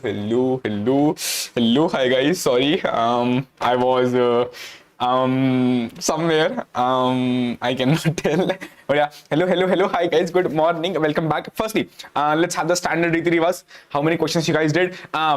hello. Hi guys. Sorry. I was somewhere. I cannot tell. But yeah, hello. Hi guys. Good morning. Welcome back. Firstly, let's have the standard Riti Rivas. How many questions you guys did?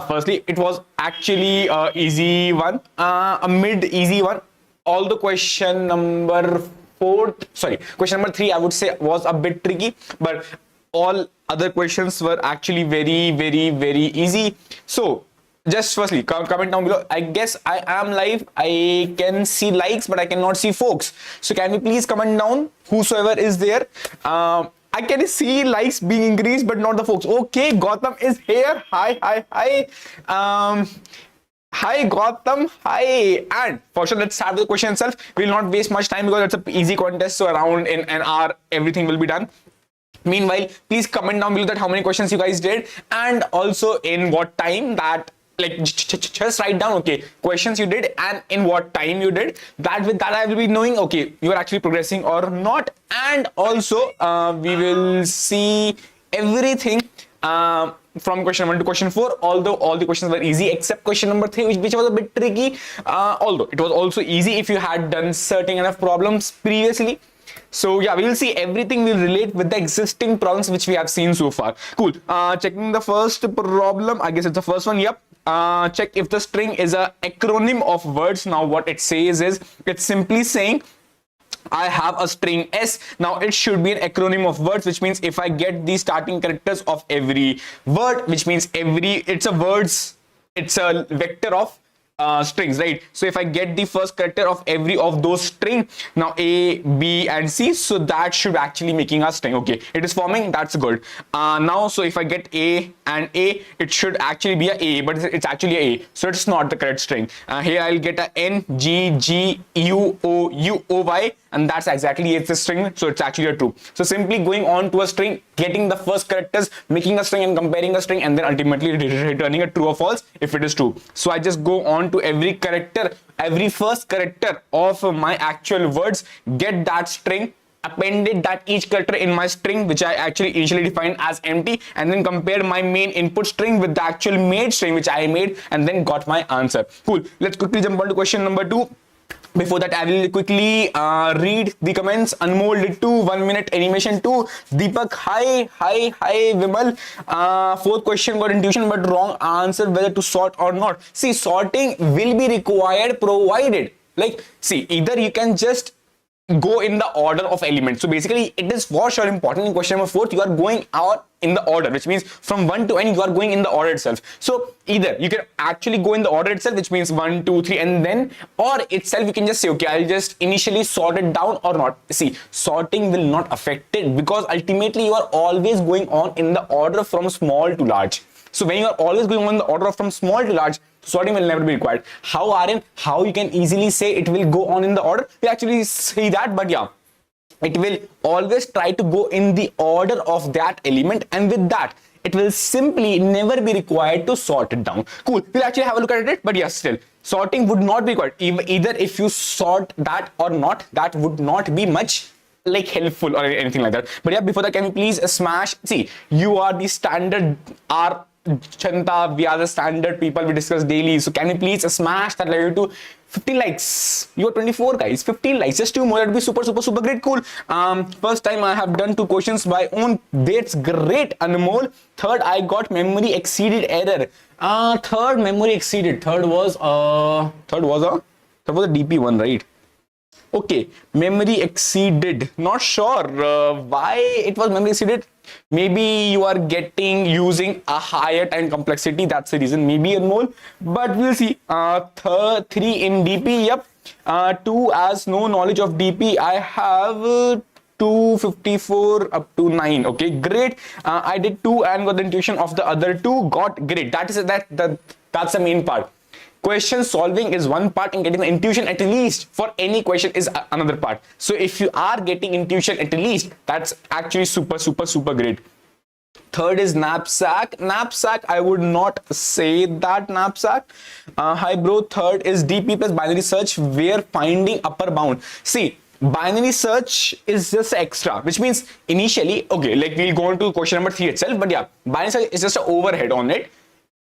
Firstly, it was actually a easy one, a mid-easy one. All the question number question number 3, I would say, was a bit tricky, but all other questions were actually very easy. So just firstly, comment down below. I guess I am live. I can see likes, but I cannot see folks. So can we please comment down, whosoever is there? I can see likes being increased, but not the folks. Okay, Gautam is here. Hi. Hi Gautam, hi. And for sure, let's start with the question itself. We will not waste much time because it's an easy contest. So around in an hour, everything will be done. Meanwhile, please comment down below that how many questions you guys did, and also in what time. That, like, just write down, okay, questions you did and in what time you did. With that I will be knowing, okay, you are actually progressing or not. And also we will see everything from question 1 to question 4, although all the questions were easy except question number 3, which was a bit tricky, although it was also easy if you had done certain enough problems previously. So yeah, we will see everything will relate with the existing problems which we have seen so far. Cool. Checking the first problem. I guess it's the first one. Yep. Check if the string is a acronym of words. Now what it says is, it's simply saying I have a string S. Now it should be an acronym of words, which means if I get the starting characters of every word, which means it's a vector of strings, right? So if I get the first character of every of those string, now A, B and C, so that should actually making a string. Okay, it is forming, that's good. Now so if I get A and A, it should actually be a A, but it's actually a A, so it's not the correct string. Here I'll get a N, G, G, U, O, U, O, Y, and that's exactly it's a string, so it's actually a true. So simply going on to a string, getting the first characters, making a string and comparing a string, and then ultimately returning a true or false if it is true. So I just go on to every first character of my actual words, get that string, appended that each character in my string, which I actually initially defined as empty, and then compared my main input string with the actual made string which I made, and then got my answer. Cool. Let's quickly jump on to question number 2. Before that, I will quickly read the comments. Anmol did 2, 1 minute animation 2. Deepak, hi. Vimal, 4th question got intuition but wrong answer whether to sort or not. See, sorting will be required provided, like, see, either you can just go in the order of elements. So basically it is for sure important in question number 4, you are going out in the order, which means from 1 to n you are going in the order itself. So either you can actually go in the order itself, which means 1, 2, 3, and then, or itself you can just say, okay, I'll just initially sort it down or not. See, sorting will not affect it because ultimately you are always going on in the order from small to large. So when you are always going on in the order from small to large, sorting will never be required. How, Aryan? How you can easily say it will go on in the order? We actually see that, but yeah, it will always try to go in the order of that element, and with that, it will simply never be required to sort it down. Cool. We'll actually have a look at it, but yes, still, sorting would not be required. Either if you sort that or not, that would not be much like helpful or anything like that. But yeah, before that, can you please smash? See, you are the standard Chanta, we are the standard people we discuss daily. So can you please smash that level to 15 likes? You are 24 guys, 15 likes, just 2 more. That would be super great. Cool. First time I have done 2 questions by own. That's great, Anmol. 3rd, I got memory exceeded error. 3rd memory exceeded. 3rd was a DP one, right? Okay, memory exceeded. Not sure why it was memory exceeded. Maybe you are using a higher time complexity. That's the reason. Maybe a mole, but we'll see. 3 in DP. Yep. 2 as no knowledge of DP. I have 254 up to 9. Okay, great. I did 2 and got the intuition of the other 2. Got great. That's the main part. Question solving is one part, and getting the intuition at least for any question is another part. So if you are getting intuition at least, that's actually super great. 3rd is knapsack. I would not say that knapsack. Hi bro. 3rd is DP plus binary search where finding upper bound. See, binary search is just extra, which means initially, okay, like we'll go on to question number 3 itself, but yeah, binary search is just an overhead on it.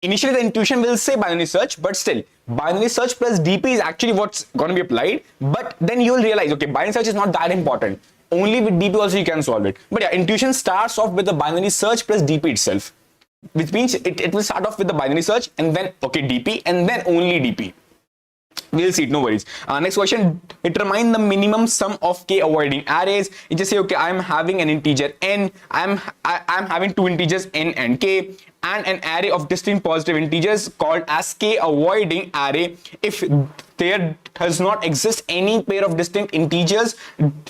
initially the intuition will say binary search, but still binary search plus DP is actually what's going to be applied. But then you'll realize, okay, binary search is not that important. Only with DP also you can solve it. But yeah, intuition starts off with the binary search plus DP itself, which means it will start off with the binary search and then, okay, DP and then only DP. We'll see it, no worries. Next question, determine the minimum sum of k avoiding arrays. You just say, okay, I'm having an integer n, I'm having two integers n and k, and an array of distinct positive integers called as k avoiding array if there does not exist any pair of distinct integers,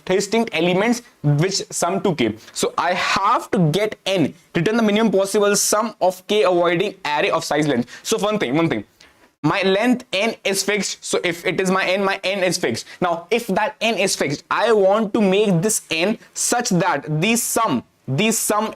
distinct elements which sum to k. So I have to get n, return the minimum possible sum of k avoiding array of size length. So one thing, my length n is fixed. So if it is my n is fixed. Now if that n is fixed, I want to make this n such that the sum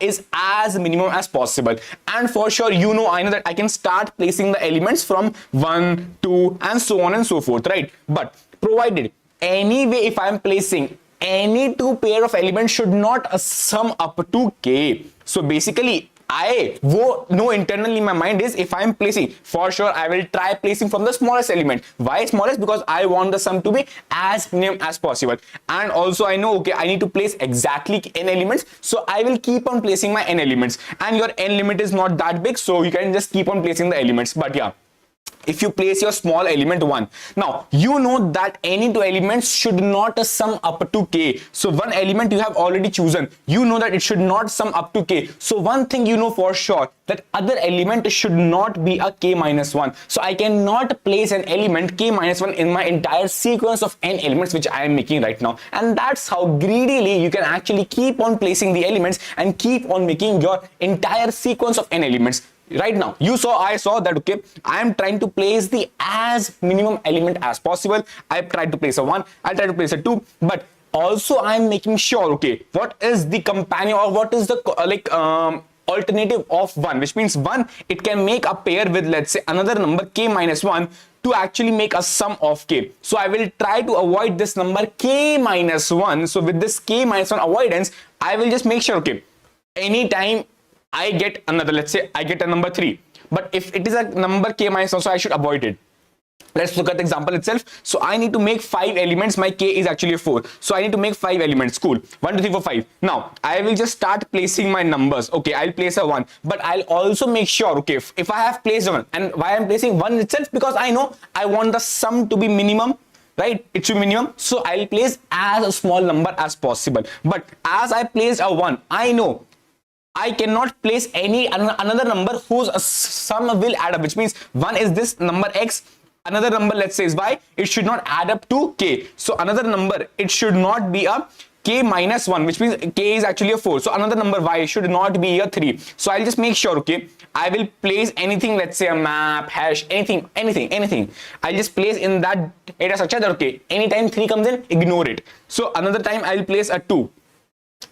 is as minimum as possible. And for sure, I know that I can start placing the elements from 1, 2 and so on and so forth, right? But provided anyway, if I am placing any two pair of elements should not sum up to k. So basically I know internally in my mind is, if I'm placing, for sure I will try placing from the smallest element. Why smallest? Because I want the sum to be as minimum as possible. And also I know, okay, I need to place exactly n elements, so I will keep on placing my n elements, and your n limit is not that big, so you can just keep on placing the elements. But yeah, if you place your small element 1, now you know that any two elements should not sum up to k. So one element you have already chosen, you know that it should not sum up to k. So one thing you know for sure, that other element should not be a k minus 1. So I cannot place an element k minus 1 in my entire sequence of n elements which I am making right now. And that's how greedily you can actually keep on placing the elements and keep on making your entire sequence of n elements. Right now I saw that, okay, I am trying to place the as minimum element as possible. I tried to place a 1, I tried to place a 2, but also I am making sure, okay, what is the companion or what is the alternative of 1, which means 1, it can make a pair with, let's say, another number k minus 1 to actually make a sum of k. So I will try to avoid this number k minus 1. So with this k minus 1 avoidance, I will just make sure, okay, anytime I get another, let's say I get a number 3, but if it is a number k minus 1, so I should avoid it. Let's look at the example itself. So I need to make 5 elements. My k is actually a 4, so I need to make 5 elements. Cool. 1 2 3 4 5. Now I will just start placing my numbers. Okay, I'll place a 1, but I'll also make sure, okay, if I have placed 1, and why I'm placing 1 itself, because I know I want the sum to be minimum, right? It should be minimum, so I'll place as a small number as possible. But as I placed a 1, I know I cannot place any another number whose sum will add up, which means 1 is this number x, another number, let's say, is y. It should not add up to k. So another number, it should not be a k minus 1, which means k is actually a 4. So another number y should not be a 3. So I'll just make sure, okay, I will place anything, let's say a map, hash, anything. I'll just place in that data structure that, okay, anytime 3 comes in, ignore it. So another time I'll place a 2.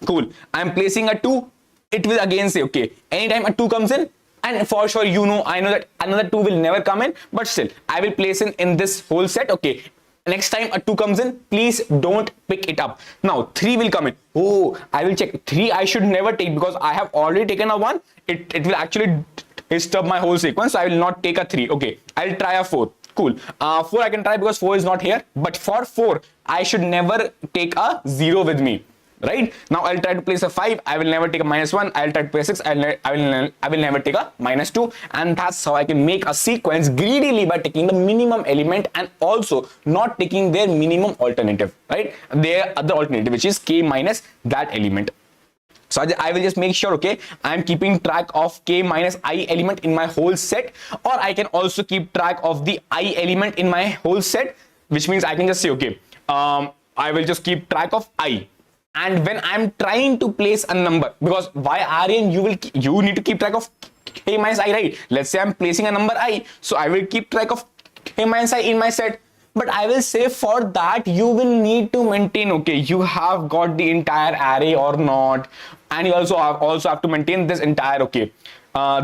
Cool. I'm placing a 2. It will again say, okay, anytime a 2 comes in, and for sure, I know that another 2 will never come in, but still I will place in this whole set. Okay, next time a 2 comes in, please don't pick it up. Now 3 will come in. Oh, I will check. 3 I should never take, because I have already taken a 1. It will actually disturb my whole sequence, so I will not take a 3. Okay, I'll try a 4. Cool. 4 I can try because 4 is not here, but for 4 I should never take a 0 with me. Right now I'll try to place a 5. I will never take a minus 1. I'll try to place 6. I will never take a minus 2. And that's how I can make a sequence greedily, by taking the minimum element and also not taking their minimum alternative, right? Their other alternative, which is k minus that element. So I will just make sure, okay, I'm keeping track of k minus I element in my whole set, or I can also keep track of the I element in my whole set, which means I can just say, okay, I will just keep track of I. And when I'm trying to place a number, because why, Aryan, you need to keep track of k minus I, right? Let's say I'm placing a number I, so I will keep track of k minus I in my set. But I will say for that you will need to maintain, okay, you have got the entire array or not, and you also have to maintain this entire, okay,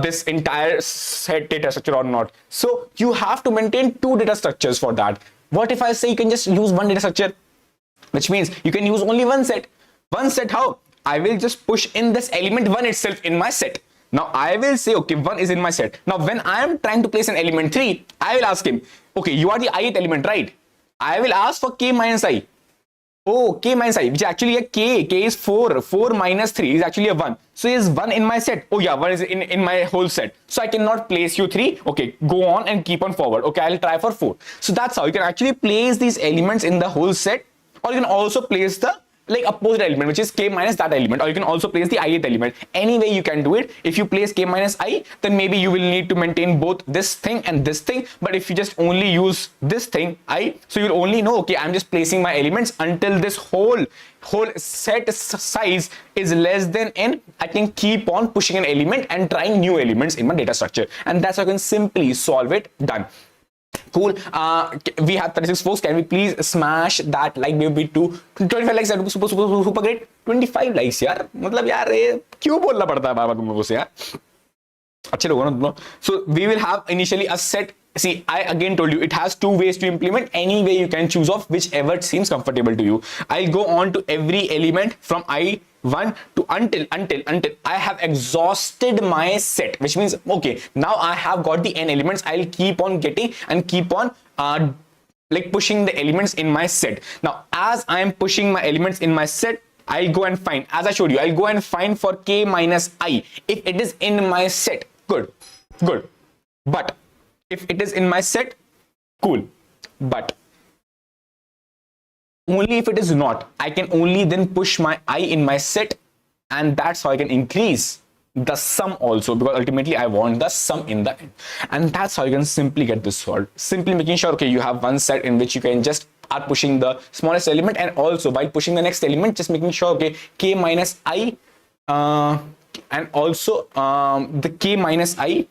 this entire set data structure or not. So you have to maintain 2 data structures for that. What if I say you can just use 1 data structure, which means you can use only 1 set. One set how? I will just push in this element 1 itself in my set. Now I will say, okay, 1 is in my set. Now when I am trying to place an element 3, I will ask him, okay, you are the ith element, right? I will ask for k minus I. Oh, k minus I, which is actually a k. K is 4. 4 minus 3 is actually a 1. So is 1 in my set? Oh yeah, 1 is in my whole set. So I cannot place you 3. Okay, go on and keep on forward. Okay, I'll try for 4. So that's how you can actually place these elements in the whole set, or you can also place the opposite element, which is k minus that element, or you can also place the ith element. Any way you can do it. If you place k minus I, then maybe you will need to maintain both this thing and this thing. But if you just only use this thing I, so you'll only know, okay, I'm just placing my elements until this whole set size is less than n. I can keep on pushing an element and trying new elements in my data structure, and that's how I can simply solve it. Done. Cool. We have 36 folks. Can we please smash that like baby to 25 likes? That would be super great. 25 likes यार, मतलब यार ये क्यों बोलना पड़ता है बाबा तुम लोगों से यार? अच्छे लोगों ना. So we will have initially a set. See, I again told you it has 2 ways to implement. Any way you can choose off whichever seems comfortable to you. I'll go on to every element from I1 to until I have exhausted my set, which means, okay, now I have got the n elements. I'll keep on getting and keep on pushing the elements in my set. Now, as I am pushing my elements in my set, I'll go and find, as I showed you, I'll go and find for k minus I. If it is in my set, good. But if it is in my set, cool. But only if it is not, I can only then push my I in my set, and that's how I can increase the sum also, because ultimately I want the sum in the end. And that's how you can simply get this solved. Simply making sure, okay, you have one set in which you can just are pushing the smallest element, and also by pushing the next element, just making sure, okay, k minus I, and also the k minus I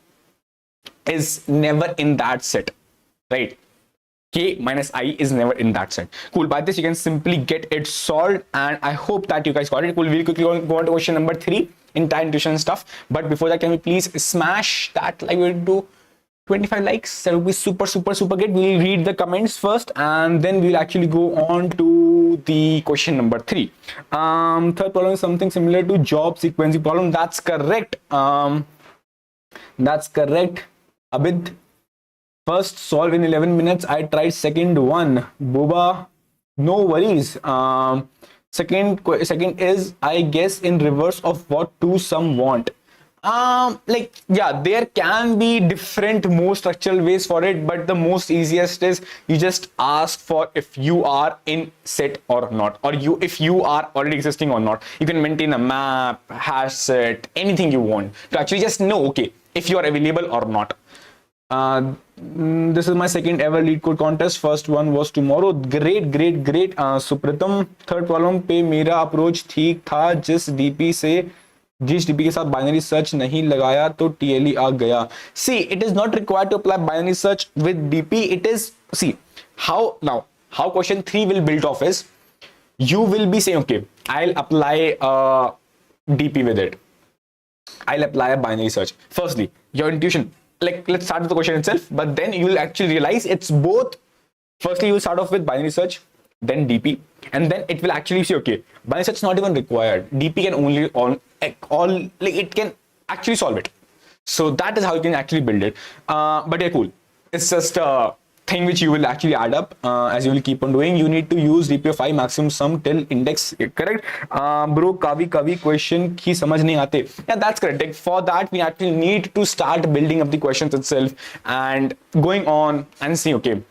is never in that set, right? K minus I is never in that set. Cool. By this, you can simply get it solved, and I hope that you guys got it. Cool. We'll quickly go on to question number 3, entire intuition stuff. But before that, can we please smash that like we do 25 likes? That would be super good. We'll read the comments first, and then we'll actually go on to the question number 3. Third problem is something similar to job sequencing problem. That's correct. That's correct. Abid, first solve in 11 minutes. I tried second one. Boba, no worries. Second is, I guess, in reverse of what do some want. Yeah, there can be different more structural ways for it, but the most easiest is you just ask for if you are in set or not, or if you are already existing or not. You can maintain a map, hash set, anything you want to actually just know, okay, if you are available or not. This is my second ever Leetcode contest. First one was tomorrow. Great. Supratam, third problem पे मेरा approach ठीक था, जिस DP के साथ binary search नहीं लगाया तो TLE आ गया. See, it is not required to apply binary search with DP. It is, see, how question 3 will build off is, you will be saying, okay, I'll apply DP with it. I'll apply a binary search. Firstly, your intuition, let's start with the question itself, but then you will actually realize it's both. Firstly, you will start off with binary search, then DP, and then it will actually say, okay, binary search is not even required. DP can only it can actually solve it. So that is how you can actually build it. But yeah, cool. It's just a thing which you will actually add up as you will keep on doing. You need to use DP of I maximum sum till index, correct? Bro, kavi question ki samajh nahi aate. Yeah, that's correct. For that, we actually need to start building up the questions itself and going on and see, okay,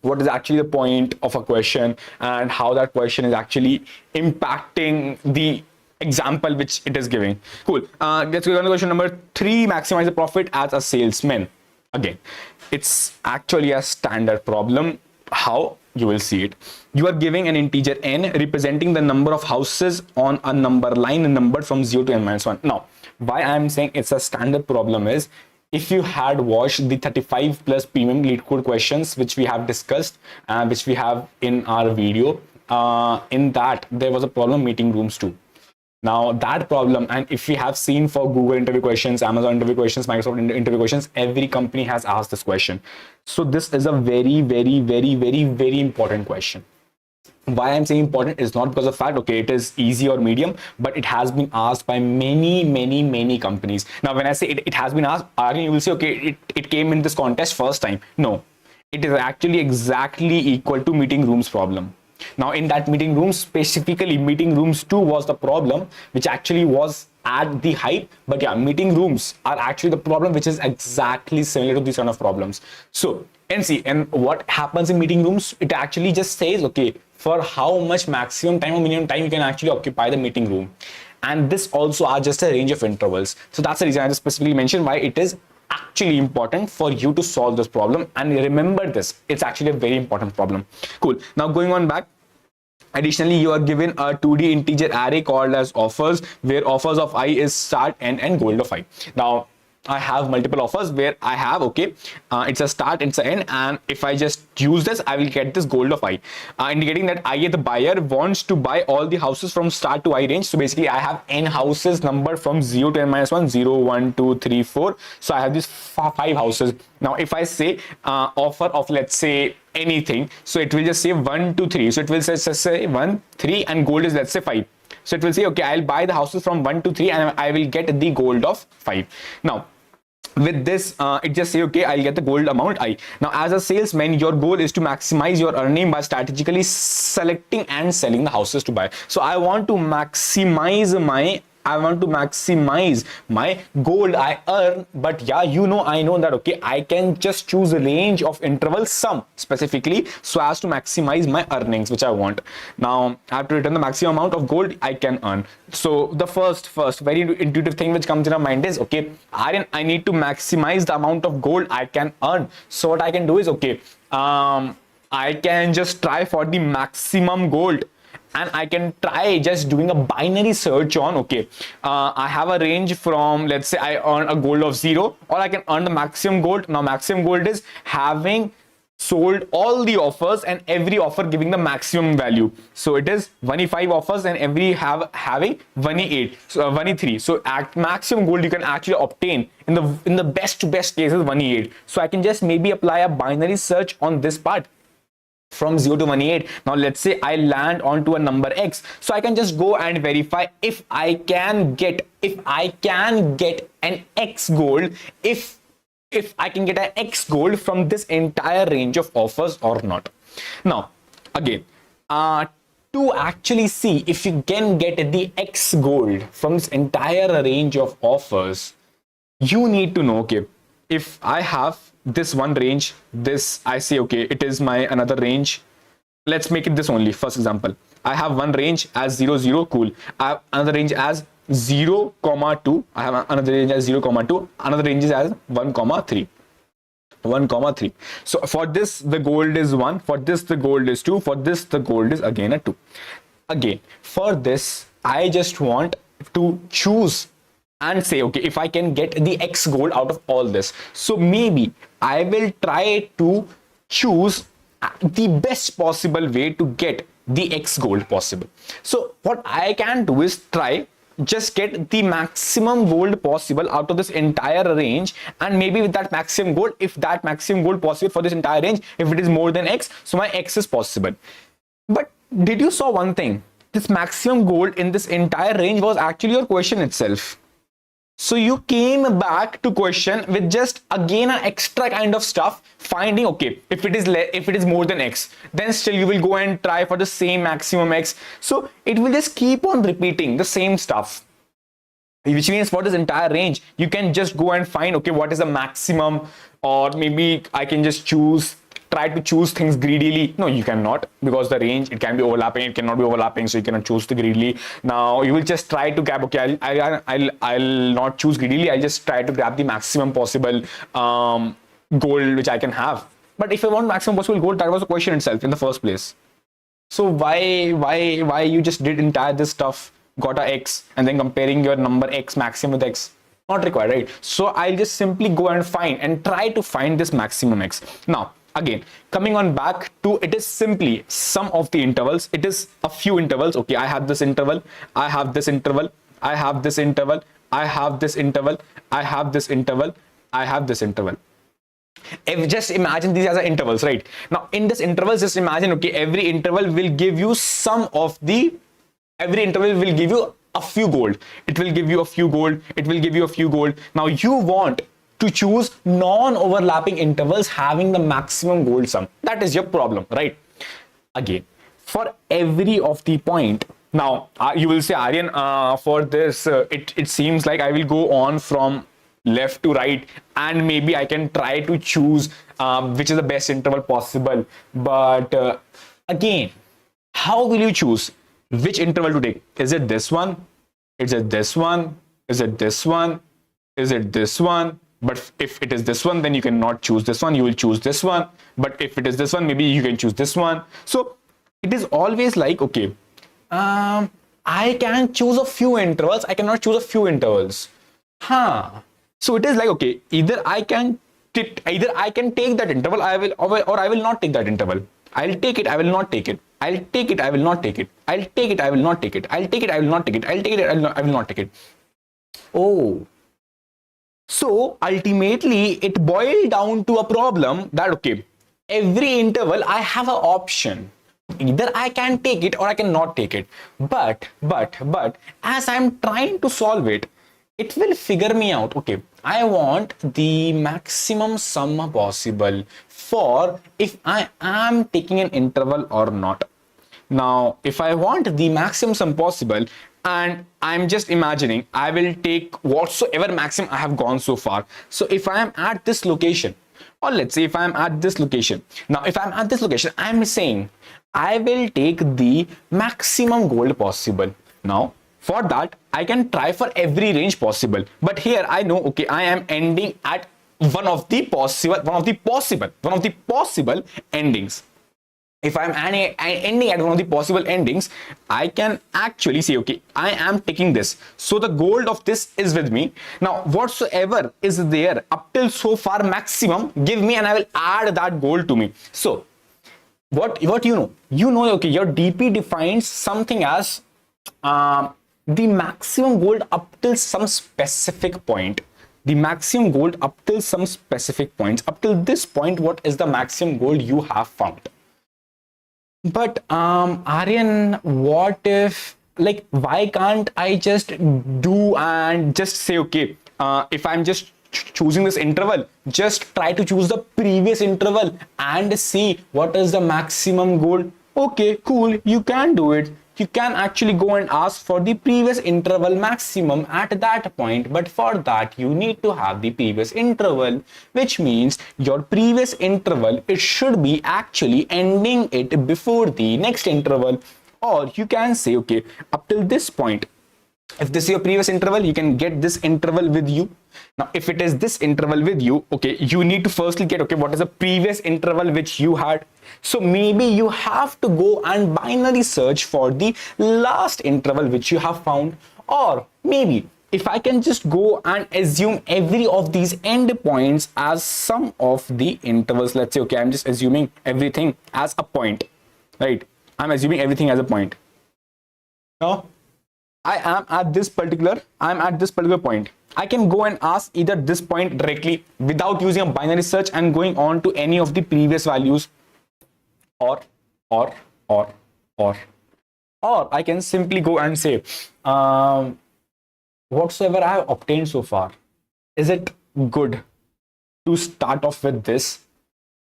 what is actually the point of a question and how that question is actually impacting the example which it is giving. Cool. Let's go on to question number 3. Maximize the profit as a salesman. Again, it's actually a standard problem. How? You will see it. You are giving an integer n representing the number of houses on a number line numbered from 0 to n minus 1. Now, why I am saying it's a standard problem is, if you had watched the 35 plus premium Leetcode questions which we have discussed, which we have in our video, in that there was a problem meeting rooms too. Now that problem, and if we have seen for Google interview questions, Amazon interview questions, Microsoft interview questions, every company has asked this question. So this is a very important question. Why I'm saying important is not because of fact, okay, it is easy or medium, but it has been asked by many companies. Now, when I say it has been asked, Aryan, you will say, okay, it came in this contest first time. No, it is actually exactly equal to meeting rooms problem. Now, in that meeting room, specifically meeting rooms 2 was the problem, which actually was at the hype. But yeah, meeting rooms are actually the problem, which is exactly similar to these kind of problems. So, and see, and what happens in meeting rooms, it actually just says, okay, for how much maximum time or minimum time you can actually occupy the meeting room. And this also are just a range of intervals. So that's the reason I just specifically mentioned why it is actually important for you to solve this problem. And remember this, it's actually a very important problem. Cool. Now going on back, additionally, you are given a 2D integer array called as offers, where offers of I is start, end, and gold of I. Now, I have multiple offers where I have, okay, it's a start, it's an end, and if I just use this, I will get this gold of I, indicating that I, the buyer, wants to buy all the houses from start to I range. So basically, I have n houses numbered from 0 to n minus 1, 0, 1, 2, 3, 4. So I have these 5 houses. Now, if I say offer of, let's say, anything, so it will just say 1, 2, 3. So it will say 1, 3, and gold is, let's say, 5. So it will say, okay, I'll buy the houses from 1 to 3 and I will get the gold of 5. Now, with this, it just say, okay, I'll get the gold amount I. Now, as a salesman, your goal is to maximize your earning by strategically selecting and selling the houses to buy. So I want to maximize my gold I earn. But yeah, I know that, okay, I can just choose a range of intervals, some specifically, so as to maximize my earnings, which I want. Now, I have to return the maximum amount of gold I can earn. So the first very intuitive thing which comes in our mind is, okay, Aryan, I need to maximize the amount of gold I can earn. So what I can do is, okay, I can just try for the maximum gold. And I can try just doing a binary search on, okay, I have a range from, let's say, I earn a gold of 0, or I can earn the maximum gold. Now, maximum gold is having sold all the offers and every offer giving the maximum value. So it is 1e5 offers and every having 1e8, so 1e3. So at maximum gold you can actually obtain in the best to best cases 1e8. So I can just maybe apply a binary search on this part from 0 to 1e8. Now let's say I land onto a number X, so I can just go and verify if I can get an X gold, if I can get an X gold from this entire range of offers or not. Now again, to actually see if you can get the X gold from this entire range of offers, you need to know, okay, if I have this one range, this I say, okay, it is my another range. Let's make it this only. First example, I have one range as 0, 0, cool. I have another range as 0, 2. I have another range as 0, 2. Another range is as 1, 3. 1, 3. So for this, the gold is 1. For this, the gold is 2. For this, the gold is again a 2. Again, for this, I just want to choose and say, okay, if I can get the X gold out of all this, so maybe I will try to choose the best possible way to get the X gold possible. So what I can do is try just get the maximum gold possible out of this entire range, and maybe with that maximum gold, if that maximum gold possible for this entire range, if it is more than X, so my X is possible. But did you saw one thing? This maximum gold in this entire range was actually your question itself. So you came back to question with just again an extra kind of stuff, finding, okay, if it is more than X, then still you will go and try for the same maximum X. So it will just keep on repeating the same stuff, which means for this entire range, you can just go and find, okay, what is the maximum, or maybe I can just try to choose things greedily. No, you cannot, because the range, it can be overlapping, it cannot be overlapping, so you cannot choose the greedily. Now you will just try to grab, okay, I'll not choose greedily, I'll just try to grab the maximum possible gold which I can have. But if I want maximum possible gold, that was the question itself in the first place. So why you just did entire this stuff, got a X, and then comparing your number X maximum with X? Not required, right? So I'll just simply go and try to find this maximum X. Now again, coming on back to, it is simply sum of the intervals. It is a few intervals. Okay, I have this interval, I have this interval, I have this interval, I have this interval, I have this interval, I have this interval. If just imagine these as intervals, right? Now in this intervals, just imagine, okay, every interval will give you every interval will give you a few gold. It will give you a few gold. It will give you a few gold. Now you want to choose non-overlapping intervals having the maximum gold sum. That is your problem, right? Again, for every of the point, now you will say, Aryan, for this, it seems like I will go on from left to right, and maybe I can try to choose which is the best interval possible. But again, how will you choose which interval to take? Is it this one? Is it this one? Is it this one? Is it this one? But if it is this one, then you cannot choose this one. You will choose this one. But if it is this one, maybe you can choose this one. So it is always like, okay, I can choose a few intervals. I cannot choose a few intervals. So it is like, okay, either I can take that interval, or I will not take that interval. I'll take it, I will not take it. I'll take it, I will not take it. I'll take it, I will not take it. I'll take it, I will not take it. I'll take it, I will not take it. Oh. So ultimately it boiled down to a problem that, okay, every interval I have an option. Either I can take it or I cannot take it. But as I'm trying to solve it, it will figure me out, okay, I want the maximum sum possible for if I am taking an interval or not. Now, if I want the maximum sum possible, and I'm just imagining, I will take whatsoever maximum I have gone so far. So if I am at this location, or let's say if I am at this location, now if I'm at this location, I'm saying I will take the maximum gold possible. Now, for that, I can try for every range possible. But here I know, okay, I am ending at one of the possible endings. If I'm ending at one of the possible endings, I can actually say, okay, I am taking this. So the gold of this is with me. Now, whatsoever is there up till so far maximum, give me and I will add that gold to me. So what you know, okay, your DP defines something as the maximum gold up till some specific point. The maximum gold up till some specific points. Up till this point, what is the maximum gold you have found? But Aryan, what if, like, why can't I just do and just say, okay, if I'm just choosing this interval, just try to choose the previous interval and see what is the maximum gold? Okay, cool, you can do it. You can actually go and ask for the previous interval maximum at that point, but for that you need to have the previous interval, which means your previous interval, it should be actually ending it before the next interval. Or you can say, okay, up till this point, if this is your previous interval, you can get this interval with you. Now, if it is this interval with you, okay, you need to firstly get, okay, what is the previous interval which you had? So maybe you have to go and binary search for the last interval which you have found. Or maybe if I can just go and assume every of these endpoints as some of the intervals, let's say, okay, I'm just assuming everything as a point, right? I'm assuming everything as a point. Now, I'm at this particular point. I can go and ask either this point directly without using a binary search and going on to any of the previous values, or I can simply go and say, whatsoever I have obtained so far, is it good to start off with this?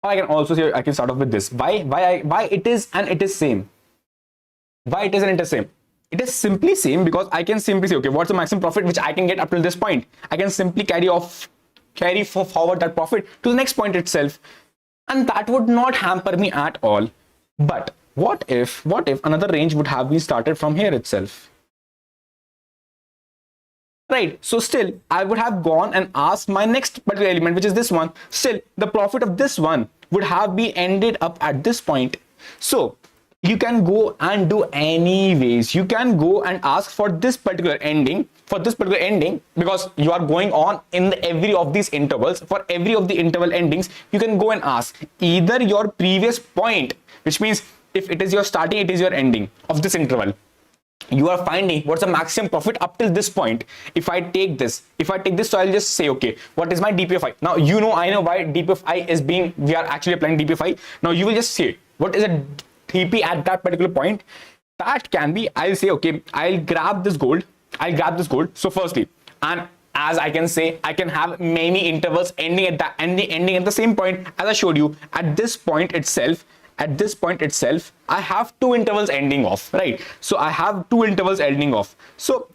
Or I can also say, I can start off with this. Why it is and it is same? Why it is and it is same? It is simply same because I can simply say, okay, what's the maximum profit which I can get up till this point? I can simply carry forward that profit to the next point itself, and that would not hamper me at all. But what if another range would have been started from here itself? Right, so still I would have gone and asked my next particular element, which is this one. Still, the profit of this one would have been ended up at this point. So you can go and do anyways. You can go and ask for this particular ending, because you are going on in every of these intervals. For every of the interval endings, you can go and ask either your previous point, which means if it is your starting, it is your ending of this interval. you are finding what's the maximum profit up till this point. If I take this, so I'll just say, okay, what is my DP of I? Now, I know why DP of I is being, we are actually applying DP of I. Now, you will just say, what is a DP at that particular point? That can be, I'll say, okay, I'll grab this gold. So firstly, and as I can say, I can have many intervals ending at the same point. As I showed you, at this point itself, I have two intervals ending off, right? So I have two intervals ending off. So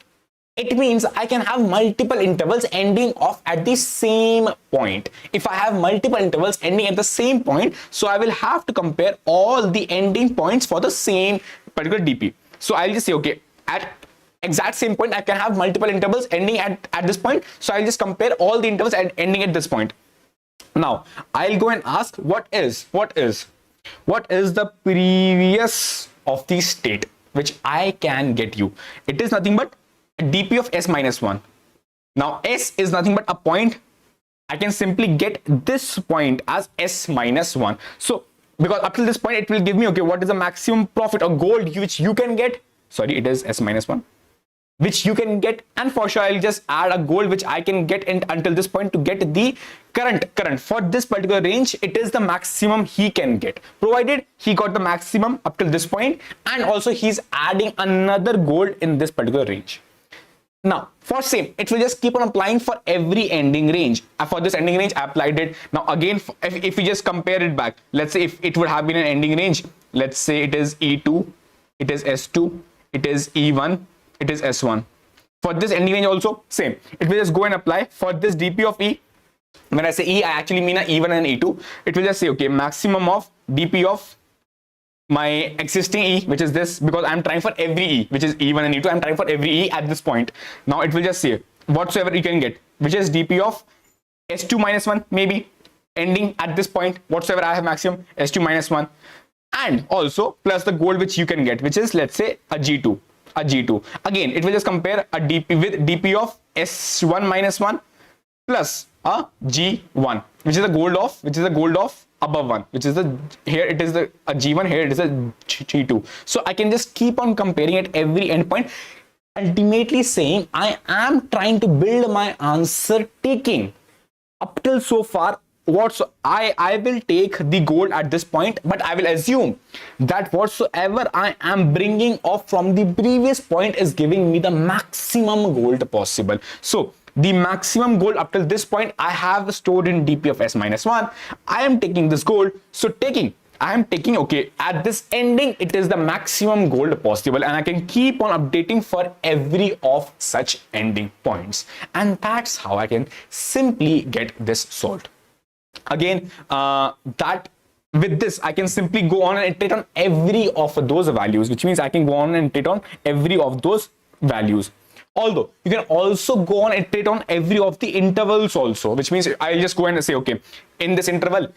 it means I can have multiple intervals ending off at the same point. If I have multiple intervals ending at the same point, so I will have to compare all the ending points for the same particular DP. So I'll just say, okay, at exact same point, I can have multiple intervals ending at this point. So I'll just compare all the intervals ending at this point. Now I'll go and ask, what is the previous of the state which I can get you? It is nothing but DP of S minus 1. Now S is nothing but a point. I can simply get this point as S minus 1. So because up till this point it will give me, okay, what is the maximum profit or gold which you can get? Sorry, it is S minus 1, which you can get, and for sure I'll just add a gold which I can get until this point to get the current for this particular range. It is the maximum he can get, provided he got the maximum up till this point, and also he's adding another gold in this particular range. Now for same, it will just keep on applying for every ending range. For this ending range I applied it. Now again, if we just compare it back, let's say if it would have been an ending range, let's say it is E2, it is S2, it is E1, it is S1. For this ending range also same, it will just go and apply for this DP of E. When I say E, I actually mean a E1 and E2. It will just say, okay, maximum of DP of my existing E, which is this, because I'm trying for every E, which is E1 and E2. I'm trying for every E at this point. Now it will just say whatsoever you can get, which is DP of S2 minus 1, maybe ending at this point, whatsoever I have maximum, S2 minus 1, and also plus the gold which you can get, which is, let's say, a G2. Again, it will just compare a DP with DP of S1 minus 1 plus a G1, which is the gold of above 1, which is the, here it is a G1, here it is a G2. So I can just keep on comparing at every endpoint, ultimately saying I am trying to build my answer taking up till so far I will take the gold at this point, but I will assume that whatsoever I am bringing off from the previous point is giving me the maximum gold possible. So the maximum gold up till this point I have stored in DP of S minus 1. I am taking this gold. So I am taking, okay, at this ending, it is the maximum gold possible, and I can keep on updating for every of such ending points. And that's how I can simply get this solved. Again, that with this, I can simply go on and iterate on every of those values, which means I can go on and iterate on every of those values. Although you can also go on and iterate on every of the intervals also, which means I'll just go and say, okay, in this interval,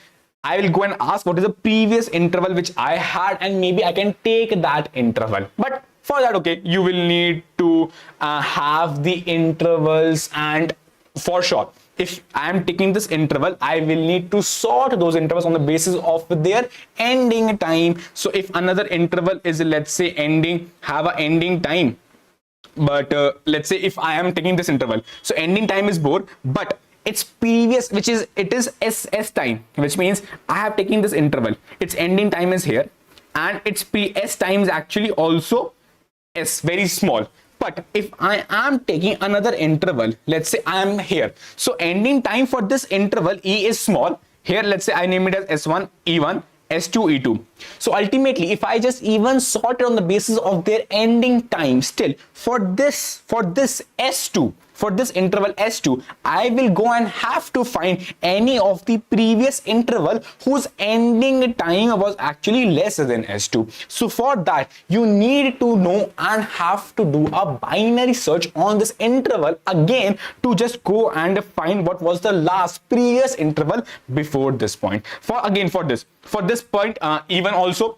I will go and ask what is the previous interval which I had, and maybe I can take that interval. But for that, okay, you will need to have the intervals, and for sure, if I am taking this interval, I will need to sort those intervals on the basis of their ending time. So if another interval is, let's say, have an ending time, but let's say if I am taking this interval, so ending time is 4, but its previous, it is S time, which means I have taken this interval, its ending time is here, and its S time is actually also S, very small. But if I am taking another interval, let's say I am here, so ending time for this interval E is small. Here, let's say I name it as S1, E1, S2, E2. So ultimately, if I just even sort it on the basis of their ending time, still for this S2, for this interval S2, I will go and have to find any of the previous interval whose ending time was actually less than S2. So for that, you need to know and have to do a binary search on this interval again to just go and find what was the last previous interval before this point. For this point, even also,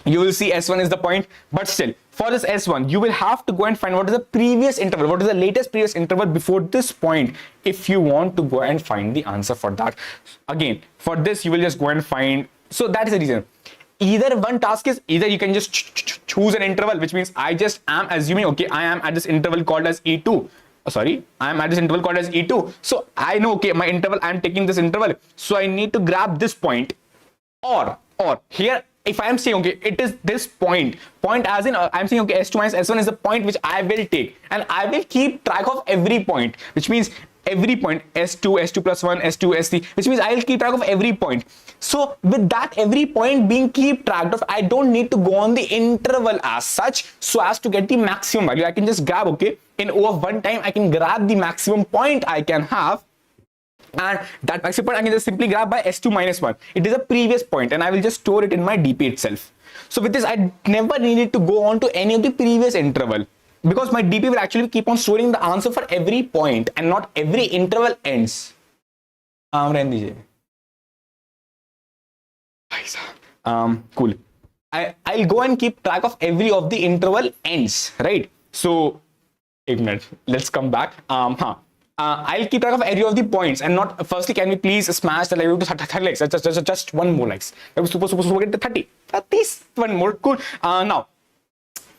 you will see S1 is the point, but still for this S1 you will have to go and find what is the previous interval, what is the latest previous interval before this point, if you want to go and find the answer for that. Again, for this you will just go and find. So that is the reason, either one task is, either you can just choose an interval, which means I just am assuming, okay, I am at this interval called as E2. I am at this interval called as E2. So I know, okay, my interval, I'm taking this interval. So I need to grab this point, or here, if I am saying, okay, it is this point as in, I'm saying, okay, S2 minus S1 is the point which I will take, and I will keep track of every point, which means every point, S2, S2 plus 1, S2, S3, which means I will keep track of every point. So with that every point being keep tracked of, I don't need to go on the interval as such so as to get the maximum value. I can just grab, okay, in O of one time, I can grab the maximum point I can have, and that maximum point I can just simply grab by S2 minus 1. It is a previous point, and I will just store it in my DP itself. So with this, I never needed to go on to any of the previous interval, because my DP will actually keep on storing the answer for every point and not every interval ends. Cool. I'll go and keep track of every of the interval ends, right? So, एक minute, let's come back. I'll keep track of every of the points, and not, firstly, can we please smash the level to 30 likes? Just one more likes. I was supposed to get to 30. At least one more. Cool. Now,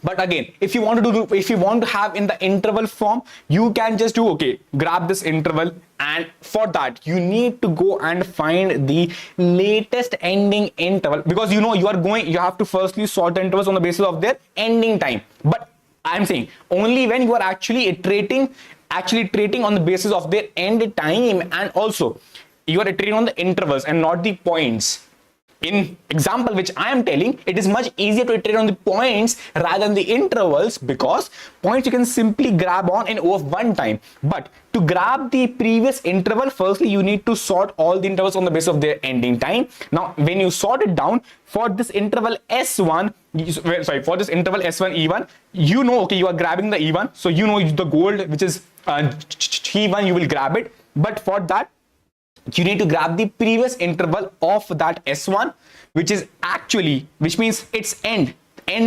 but again, if you want to have in the interval form, you can just do, okay, grab this interval, and for that you need to go and find the latest ending interval, because you have to firstly sort the intervals on the basis of their ending time. But I'm saying only when you are actually iterating on the basis of their end time, and also you are iterating on the intervals and not the points. In example which I am telling, it is much easier to iterate on the points rather than the intervals, because points you can simply grab on in O of one time. But to grab the previous interval, firstly you need to sort all the intervals on the basis of their ending time. Now when you sort it down for this interval S1, for this interval S1 E1, you know, okay, you are grabbing the E1, so you know the goal, which is E1, you will grab it. But for that, you need to grab the previous interval of that S1, which means its end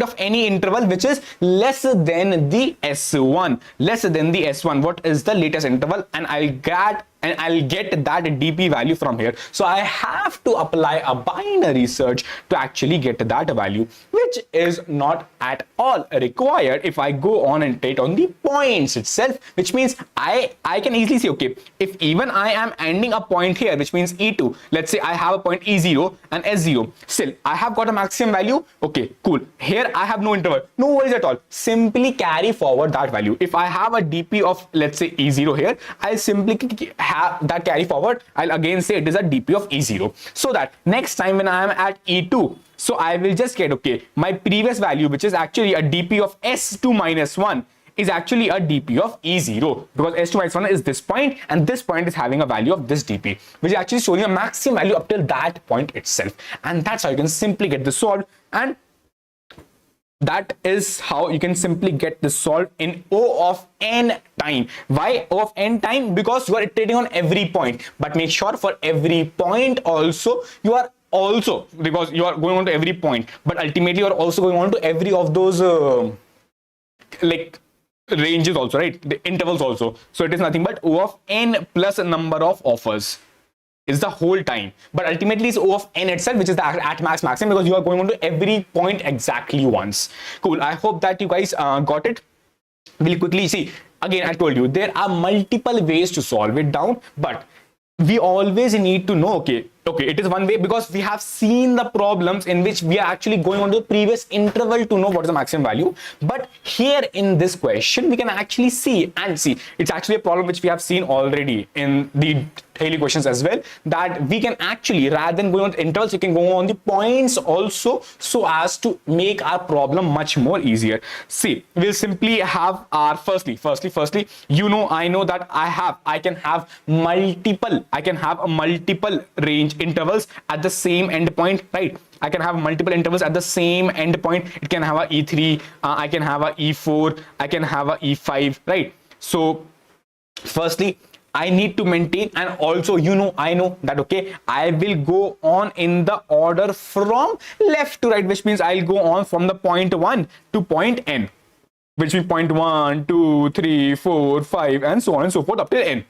of any interval which is less than the S1. What is the latest interval? And I'll get that DP value from here. So I have to apply a binary search to actually get that value, which is not at all required if I go on and iterate on the points itself, which means I can easily say, okay, if even I am ending a point here, which means E2, let's say I have a point E0 and S0, still I have got a maximum value. Okay, cool. Here I have no interval, no worries at all. Simply carry forward that value. If I have a DP of, let's say, E0 here, I'll simply have that carry forward. I'll again say it is a DP of E0, so that next time when I am at E2, so I will just get, okay, my previous value, which is actually a DP of S2 minus 1, is actually a DP of E0, because S2 minus 1 is this point, and this point is having a value of this DP, which is actually showing a maximum value up till that point itself. And that's how you can simply get this solved, and that is how you can simply get this solved in O of n time. Why O of n time? Because you are iterating on every point, but make sure for every point also because you are going on to every point, but ultimately you are also going on to every of those like ranges also, right? The intervals also. So it is nothing but O of n plus a number of offers is the whole time, but ultimately it's O of n itself, which is the at max maximum, because you are going on to every point exactly once. Cool. I hope that you guys got it. We'll quickly see. Again, I told you there are multiple ways to solve it down, but we always need to know, okay, it is one way, because we have seen the problems in which we are actually going on to the previous interval to know what is the maximum value. But here in this question, we can actually see it's actually a problem which we have seen already in the daily questions as well, that we can actually, rather than going on the intervals, we can go on the points also, so as to make our problem much more easier. See, we'll simply have our firstly, I know that I can have multiple range intervals at the same endpoint, right? I can have multiple intervals at the same endpoint. It can have a E3, I can have a E4, I can have a E5, right? So firstly, I need to maintain, and also I know that, okay, I will go on in the order from left to right, which means I'll go on from the point 1 to point n, which means point 1, 2, 3, 4, 5, and so on and so forth up till n.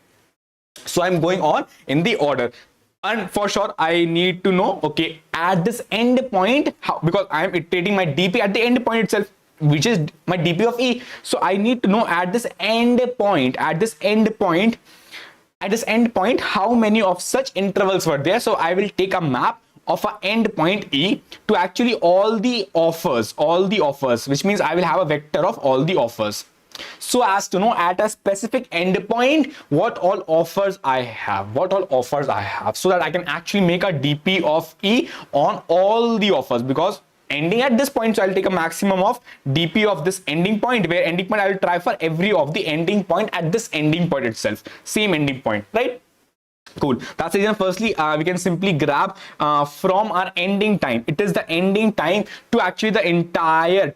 So I'm going on in the order. And for sure, I need to know, okay, at this end point, how, because I am iterating my DP at the end point itself, which is my DP of E. So I need to know at this end point, how many of such intervals were there. So I will take a map of an end point E to actually all the offers, which means I will have a vector of all the offers, so as to know at a specific endpoint what all offers I have, so that I can actually make a DP of E on all the offers, because ending at this point, so I'll take a maximum of DP of this ending point, where ending point I will try for every of the ending point at this ending point itself, same ending point, right? Cool. That's the reason. Firstly, we can simply grab from our ending time. It is the ending time to actually the entire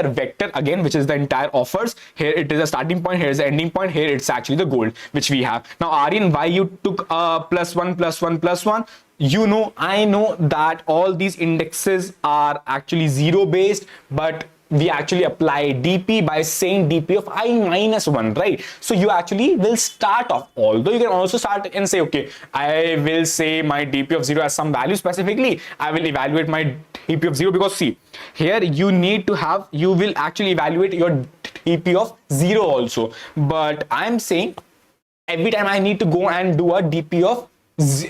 vector again, which is the entire offers. Here it is a starting point. Here is the ending point. Here it's actually the goal which we have. Now, Aryan, why you took +1 +1 +1? You know, I know that all these indexes are actually 0 based, but we actually apply DP by saying DP of I minus 1, right? So you actually will start off, although you can also start and say, okay, I will say my DP of 0 as some value specifically. I will evaluate my DP of 0, because see, here you will actually evaluate your DP of 0 also. But I'm saying every time I need to go and do a DP of,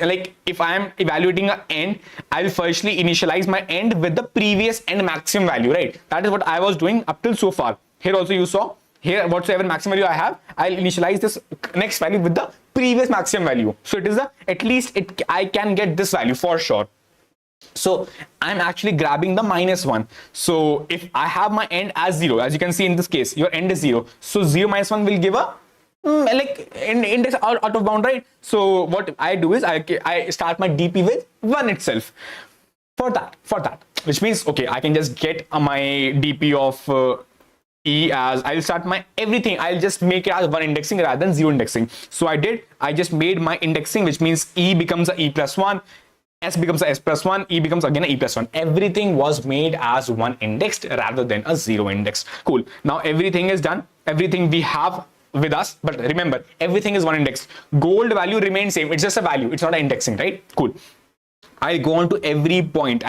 like if I am evaluating an end, I will firstly initialize my end with the previous end maximum value, right? That is what I was doing up till so far. Here also you saw, here whatsoever maximum value I have, I'll initialize this next value with the previous maximum value. So it is I can get this value for sure. So I'm actually grabbing the -1. So if I have my end as 0, as you can see in this case, your end is 0. So 0 minus 1 will give a like index out of bound, right? So what I do is I start my DP with 1 itself for that, which means, okay, I can just get my DP of E as, I'll start my everything, I'll just make it as 1 indexing rather than 0 indexing. So I just made my indexing, which means E becomes a E plus 1, S becomes a S plus 1, E becomes again a E plus 1. Everything was made as 1 indexed rather than a 0 indexed. Cool. Now everything is done. Everything we have with us, but remember, everything is 1 indexed. Gold value remains same. It's just a value. It's not an indexing, right? Cool. I'll go on to every point.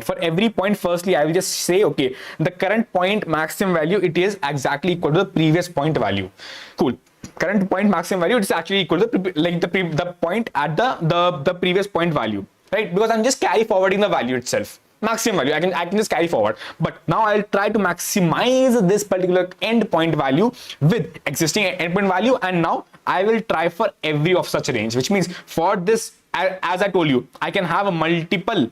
For every point, firstly, I will just say, okay, the current point maximum value, it is exactly equal to the previous point value. Cool. Current point maximum value, it's actually equal to the point at the previous point value, right? Because I'm just carry forwarding the value itself. Maximum value, I can just carry forward. But now I'll try to maximize this particular endpoint value with existing endpoint value, and now I will try for every of such range, which means for this, as I told you, I can have multiple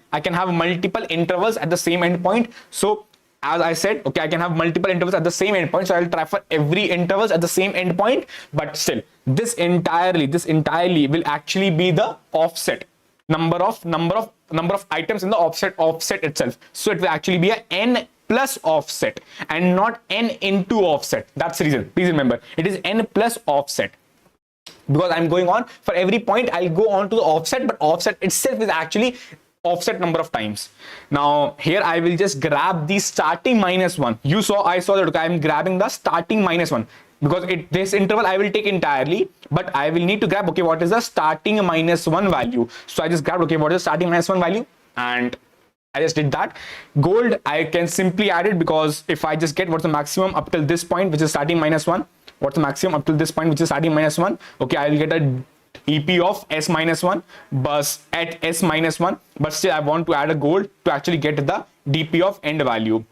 intervals at the same endpoint. So as I said, okay, I can have multiple intervals at the same endpoint, so I'll try for every intervals at the same endpoint. But still, this entirely will actually be the offset number of items in the offset itself. So it will actually be a n plus offset and not n into offset. That's the reason. Please remember, it is n plus offset, because I'm going on for every point. I'll go on to the offset, but offset itself is actually offset number of times. Now here I will just grab the starting -1. I saw that, okay, I'm grabbing the starting -1, because this interval I will take entirely, but I will need to grab, okay, what is the starting -1 value. So I just grabbed, okay, what is the starting -1 value, and I just did that. Gold, I can simply add it, because if I just get what's the maximum up till this point, which is starting -1, what's the maximum up till this point, which is starting -1, okay, I will get a EP of S -1, but at S -1, but still I want to add a gold to actually get the DP of end value.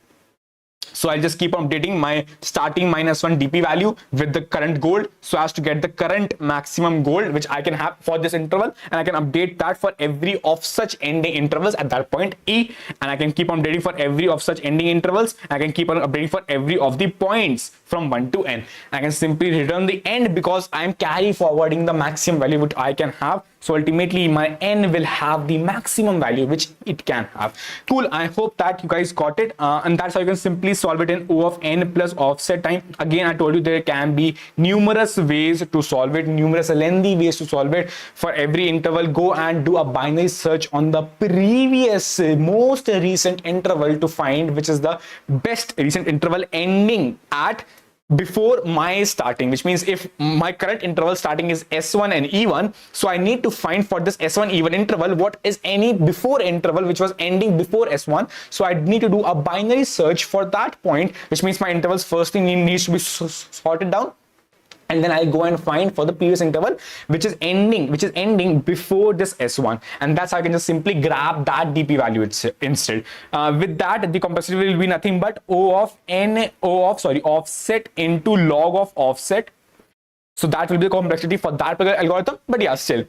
So I'll just keep on updating my starting -1 DP value with the current gold, so as to get the current maximum gold which I can have for this interval, and I can update that for every of such ending intervals at that point E, and I can keep on updating for every of such ending intervals. I can keep on updating for every of the points from 1 to n. I can simply return the end, because I am carry forwarding the maximum value which I can have. So ultimately my n will have the maximum value which it can have. Cool. I hope that you guys got it, and that's how you can simply solve it in O of n plus offset time. Again, I told you there can be numerous ways to solve it, numerous lengthy ways to solve it. For every interval, go and do a binary search on the previous most recent interval to find which is the best recent interval ending at before my starting, which means if my current interval starting is S1 and E1, so I need to find for this S1 E1 interval what is any before interval which was ending before S1. So I need to do a binary search for that point, which means my intervals first thing needs to be sorted down, and then I'll go and find for the previous interval which is ending before this S1, and that's how I can just simply grab that DP value instead. With that, the complexity will be nothing but offset into log of offset. So that will be the complexity for that particular algorithm. But yeah, still,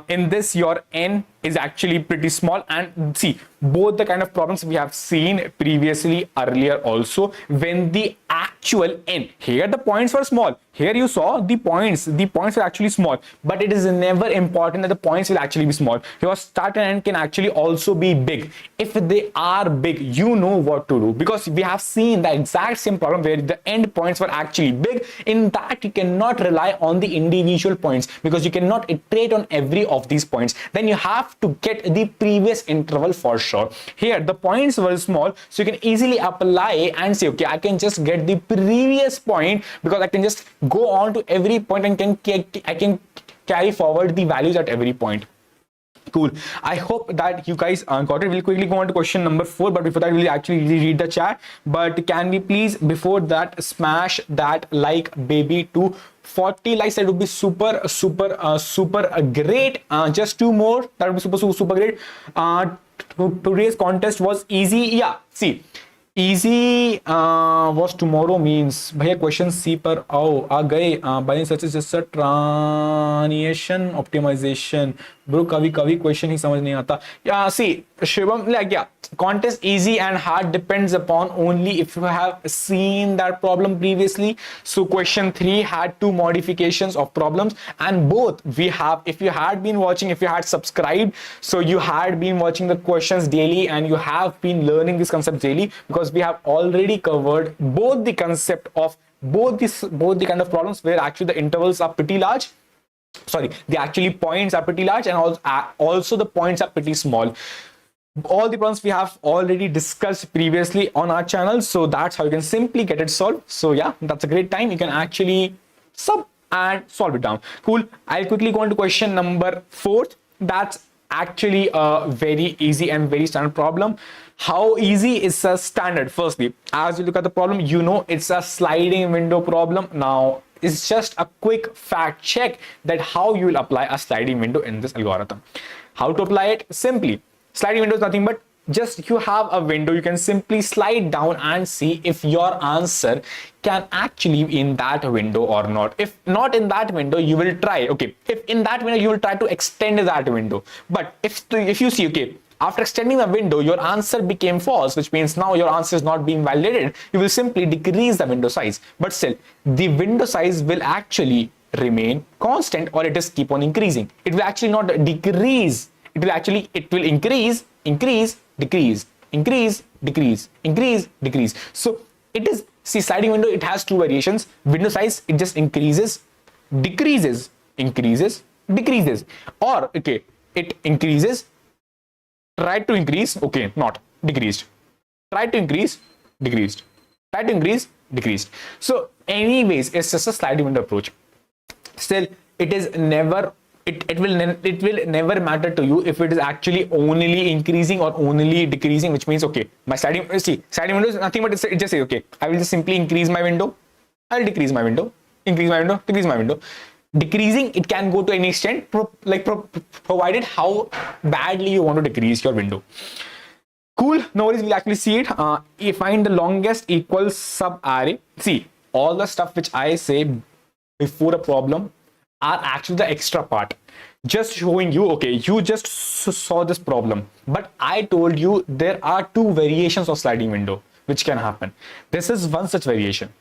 in this, your n is actually pretty small. And see, both the kind of problems we have seen previously earlier also, when the actual n, here the points were small. Here you saw the points were actually small, but it is never important that the points will actually be small. Your start and end can actually also be big. If they are big, you know what to do, because we have seen the exact same problem where the end points were actually big. In that, you cannot rely on the individual points because you cannot iterate on every of these points. Then you have to get the previous interval for sure. Here, the points were small, so you can easily apply and say, okay, I can just get the previous point because I can just go on to every point and I can carry forward the values at every point. Cool. I hope that you guys got it. We'll quickly go on to question number 4, but before that, we'll actually read the chat. But can we please, before that, smash that like baby to 40 likes? That would be super great. Just 2 more. That would be super great. Today's contest was easy. Yeah. See. Easy was tomorrow means भैया question C पर आओ आ गए by such just transition optimisation bro कभी question ही समझ नहीं आता या सी Shivam like yeah contest easy and hard depends upon only if you have seen that problem previously. So question 3 had 2 modifications of problems, and both we have, if you had been watching, if you had subscribed, so you had been watching the questions daily and you have been learning this concept daily, because we have already covered both the concept of both the kind of problems where actually the intervals are pretty large. Sorry, the actually points are pretty large, and also the points are pretty small. All the problems we have already discussed previously on our channel, so that's how you can simply get it solved. So yeah, that's a great time. You can actually sub and solve it down. Cool. I'll quickly go on to question number 4. That's actually a very easy and very standard problem. How easy is a standard? Firstly, as you look at the problem, you know it's a sliding window problem. Now, it's just a quick fact check that how you will apply a sliding window in this algorithm. How to apply it? Simply, sliding window is nothing but just you have a window, you can simply slide down and see if your answer can actually be in that window or not. If not in that window, you will try. Okay, if in that window, you will try to extend that window. But if you see, okay, after extending the window, your answer became false, which means now your answer is not being validated. You will simply decrease the window size. But still, the window size will actually remain constant, or it is keep on increasing. It will actually not decrease. It will increase, decrease, increase, decrease, increase, decrease. So it is, see, sliding window, it has 2 variations. Window size, it just increases, decreases, increases, decreases. Or, okay, it increases, tried to increase, okay, not decreased, tried to increase, decreased, tried to increase, decreased. So anyways, it's just a sliding window approach. Still, it is never, it will never matter to you if it is actually only increasing or only decreasing, which means, okay, my sliding window is nothing but it just say, okay, I will just simply increase my window, I'll decrease my window, increase my window, decrease my window. Decreasing, it can go to any extent, provided how badly you want to decrease your window. Cool, no worries, we'll actually see it. You find the longest equals sub array. See, all the stuff which I say before a problem are actually the extra part. Just showing you, okay, you just saw this problem, but I told you there are 2 variations of sliding window which can happen. This is one such variation,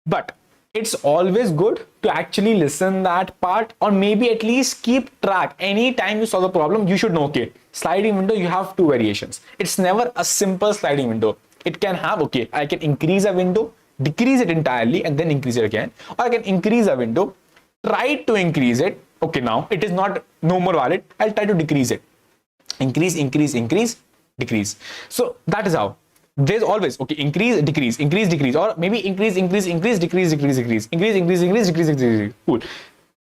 but it's always good to actually listen that part, or maybe at least keep track. Anytime you solve the problem, you should know, okay, sliding window, you have 2 variations. It's never a simple sliding window. It can have, okay, I can increase a window, decrease it entirely, and then increase it again, or I can increase a window, try to increase it. Okay, now it is not no more valid. I'll try to decrease it. Increase, increase, increase, decrease. So that is how. There's always, okay, increase, decrease, or maybe increase, decrease, decrease, increase, decrease. Cool.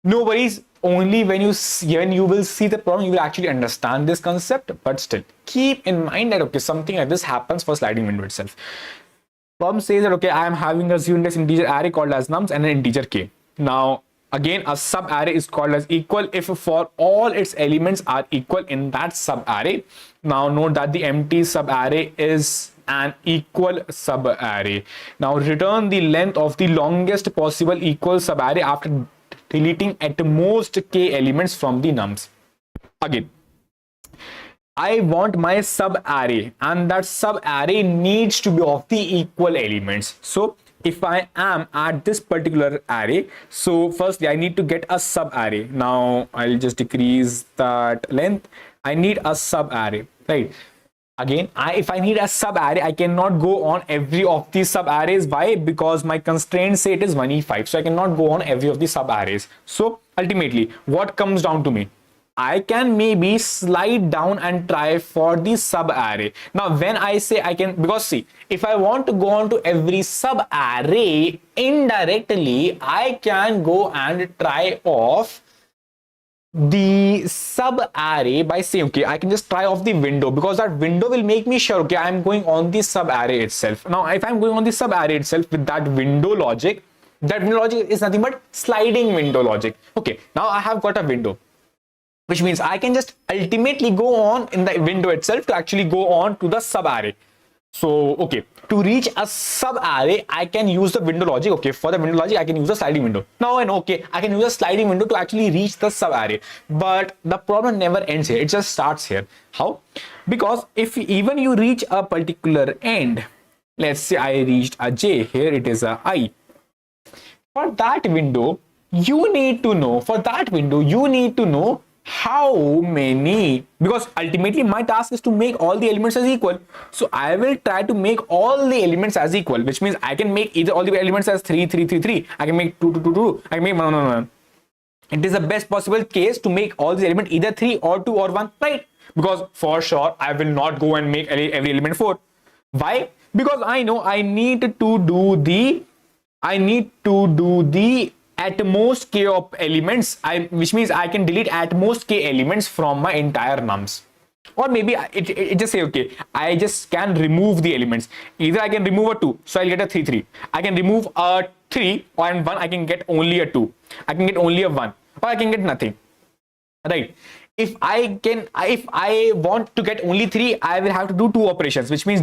No worries. Only when you will see the problem, you will actually understand this concept. But still, keep in mind that, okay, something like this happens for sliding window itself. Perm says that, okay, I am having a zero index integer array called as nums and an integer k. Now, again, a sub array is called as equal if for all its elements are equal in that sub array. Now, note that the empty sub array is an equal sub array. Now, return the length of the longest possible equal sub array after deleting at most k elements from the nums. Again, I want my sub array, and that sub array needs to be of the equal elements. So if I am at this particular array, so firstly I need to get a sub array. Now I'll just decrease that length. I need a sub array, right? Again, if I need a sub array, I cannot go on every of these sub arrays. Why? Because my constraints say it is 1e5, so I cannot go on every of the sub arrays. So ultimately, what comes down to me? I can maybe slide down and try for the sub array. Now, when I say I can, because see, if I want to go on to every sub array indirectly, I can go and try off the sub array by saying, okay, I can just try off the window, because that window will make me sure, okay, I'm going on the sub array itself. Now, if I'm going on the sub array itself with that window logic, that window logic is nothing but sliding window logic. Okay, now I have got a window, which means I can just ultimately go on in the window itself to actually go on to the sub array. So, okay, to reach a sub array, I can use the window logic. Okay, for the window logic, I can use a sliding window. Now, and okay, I can use a sliding window to actually reach the sub array. But the problem never ends here. It just starts here. How? Because if even you reach a particular end, let's say I reached a j, here it is a I. For that window, you need to know, how many, because ultimately my task is to make all the elements as equal. So I will try to make all the elements as equal, which means I can make either all the elements as 3, 3, 3, 3. I can make 2, 2, 2, 2. I can make 1, 1, 1. It is the best possible case to make all these elements either 3 or 2 or 1, right? Because for sure, I will not go and make every element 4. Why? Because I know I need to do the at most k of elements, which means I can delete at most k elements from my entire nums. Or maybe it just say, okay, I just can remove the elements. Either I can remove a 2, so I'll get a 3, 3. I can remove a 3 and 1, I can get only a 2. I can get only a 1, or I can get nothing, right? If I want to get only 3, I will have to do 2 operations, which means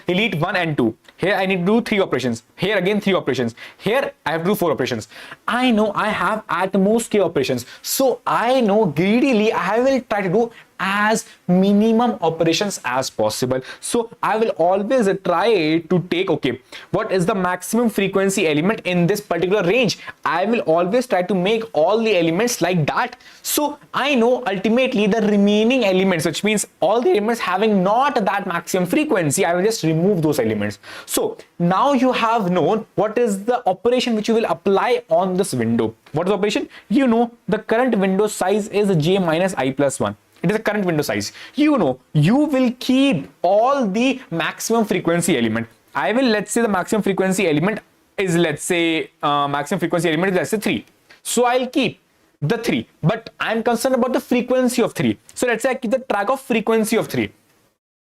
delete 1 and 2. Here I need to do 3 operations. Here again 3 operations. Here I have to do 4 operations. I know I have at most k operations. So I know greedily I will try to do as minimum operations as possible. So I will always try to take, okay, what is the maximum frequency element in this particular range? I will always try to make all the elements like that. So I know ultimately the remaining elements, which means all the elements having not that maximum frequency, I will just remove those elements. So now you have known what is the operation which you will apply on this window. What is the operation? You know the current window size is j minus I plus 1. It is a current window size. You know, you will keep all the maximum frequency element. I will, let's say the maximum frequency element is, let's say, 3. So I'll keep the 3, but I'm concerned about the frequency of 3. So let's say I keep the track of frequency of 3.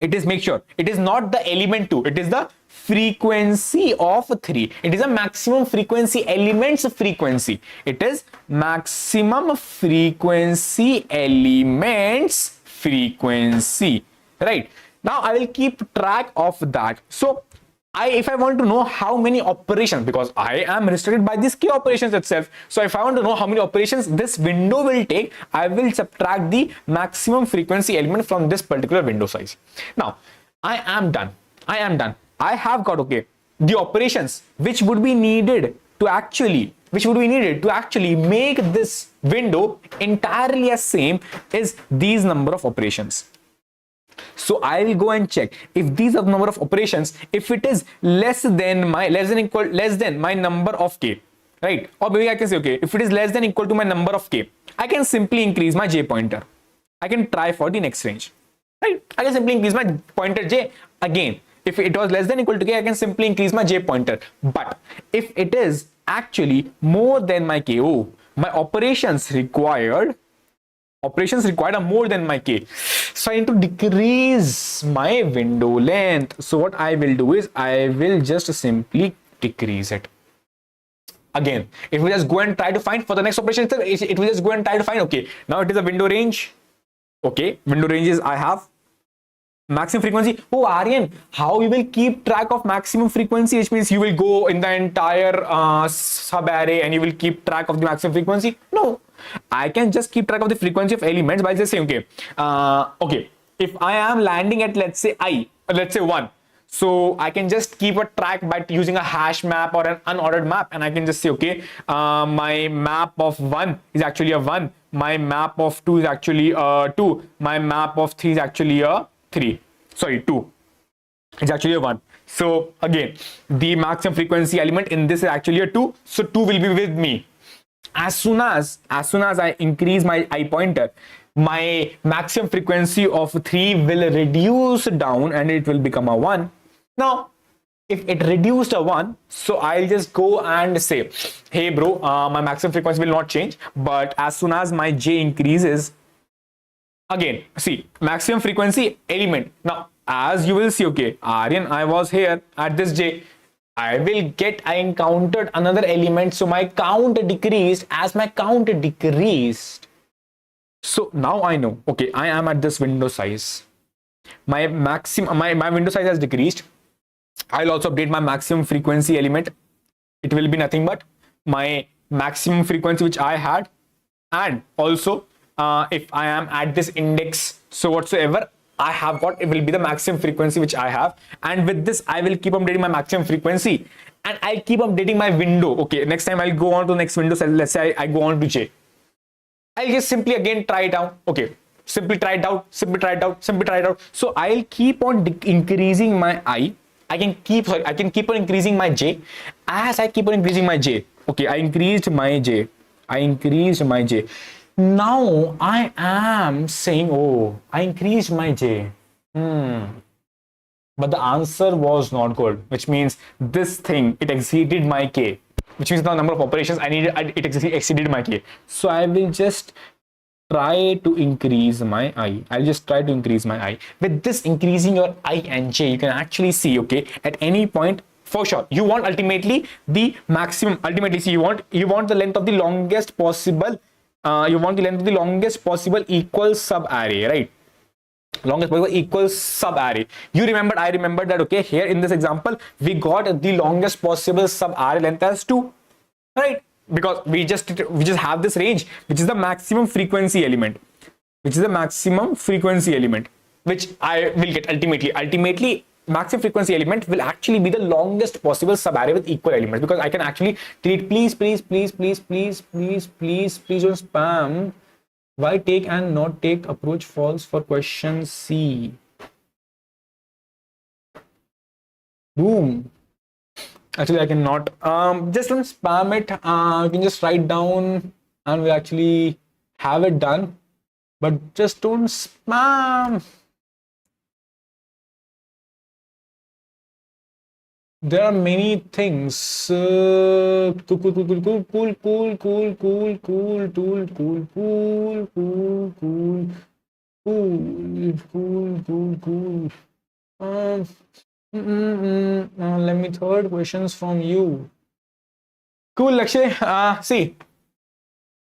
It is, make sure it is not the element 2, it is the frequency of 3. It is a maximum frequency elements frequency. It is maximum frequency elements frequency, right? Now I will keep track of that. So if I want to know how many operations, because I am restricted by these k operations itself, so if I want to know how many operations this window will take, I will subtract the maximum frequency element from this particular window size. Now I am done. I have got, okay, the operations which would be needed to actually make this window entirely as same is these number of operations. So I will go and check if these are the number of operations, if it is less than my number of k, right? Or maybe I can say, okay, if it is less than equal to my number of k, I can simply increase my j pointer. I can try for the next range, right? I can simply increase my pointer j again. If it was less than equal to k, I can simply increase my j pointer. But if it is actually more than my k, oh, my operations required are more than my k, so I need to decrease my window length. So what I will do is I will just simply decrease it. Again, it will just go and try to find for the next operation. It will just go and try to find, okay, now it is a window range. Okay, window ranges I have. Maximum frequency. Oh, Aryan, how you will keep track of maximum frequency? Which means you will go in the entire sub array and you will keep track of the maximum frequency? No, I can just keep track of the frequency of elements by just saying, okay, okay, if I am landing at, let's say 1, so I can just keep a track by using a hash map or an unordered map, and I can just say, okay, my map of 1 is actually a 1, my map of 2 is actually a 2, my map of 3 is actually a 2. It's actually a 1. So again, the maximum frequency element in this is actually a 2. So 2 will be with me. As soon as I increase my I pointer, my maximum frequency of 3 will reduce down and it will become a 1. Now, if it reduced a 1, so I'll just go and say, hey bro, my maximum frequency will not change, but as soon as my j increases, again, see, maximum frequency element. Now, as you will see, okay, Aryan, I was here at this j. I encountered another element, so my count decreased. As my count decreased, so now I know, okay, I am at this window size. My window size has decreased. I'll also update my maximum frequency element. It will be nothing but my maximum frequency which I had, and also if I am at this index, so whatsoever I have got, it will be the maximum frequency which I have, and with this I will keep updating my maximum frequency and I'll keep updating my window. Okay, next time I'll go on to the next window. So let's say I go on to j. I'll just simply again try it out. Okay, simply try it out. So I'll keep on increasing my I. I can keep on increasing my j. As I keep on increasing my j, okay, I increased my j. Now I am saying, oh, I increased my j. But the answer was not good, which means this thing, it exceeded my k, which means the number of operations I needed, it exceeded my k. So I will just try to increase my I. I'll just try to increase my I. With this increasing your I and j, you can actually see, okay, at any point, for sure, you want ultimately the maximum, see, you want the length of the longest possible equal sub array, right? Longest possible equal sub array. I remember that, okay, here in this example, we got the longest possible sub array length as 2, right? Because we just have this range, which is the maximum frequency element, which I will get ultimately. Maximum frequency element will actually be the longest possible subarray with equal elements, because I can actually treat, please don't spam. Why take and not take approach false for question C? Boom. Actually, I cannot. Just don't spam it. You can just write down and we'll actually have it done. But just don't spam. There are many things. Cool. Let me third questions from you. Cool, Lakshay. See,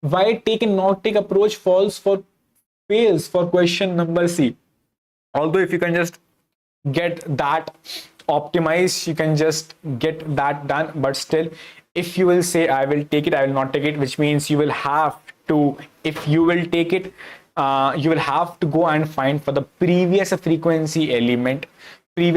why take and not take approach false for fails for question number C? Although if you can just get that optimized, you can just get that done, but still, if you will say I will take it, I will not take it, which means you will have to, if you will take it, you will have to go and find for the previous frequency element. You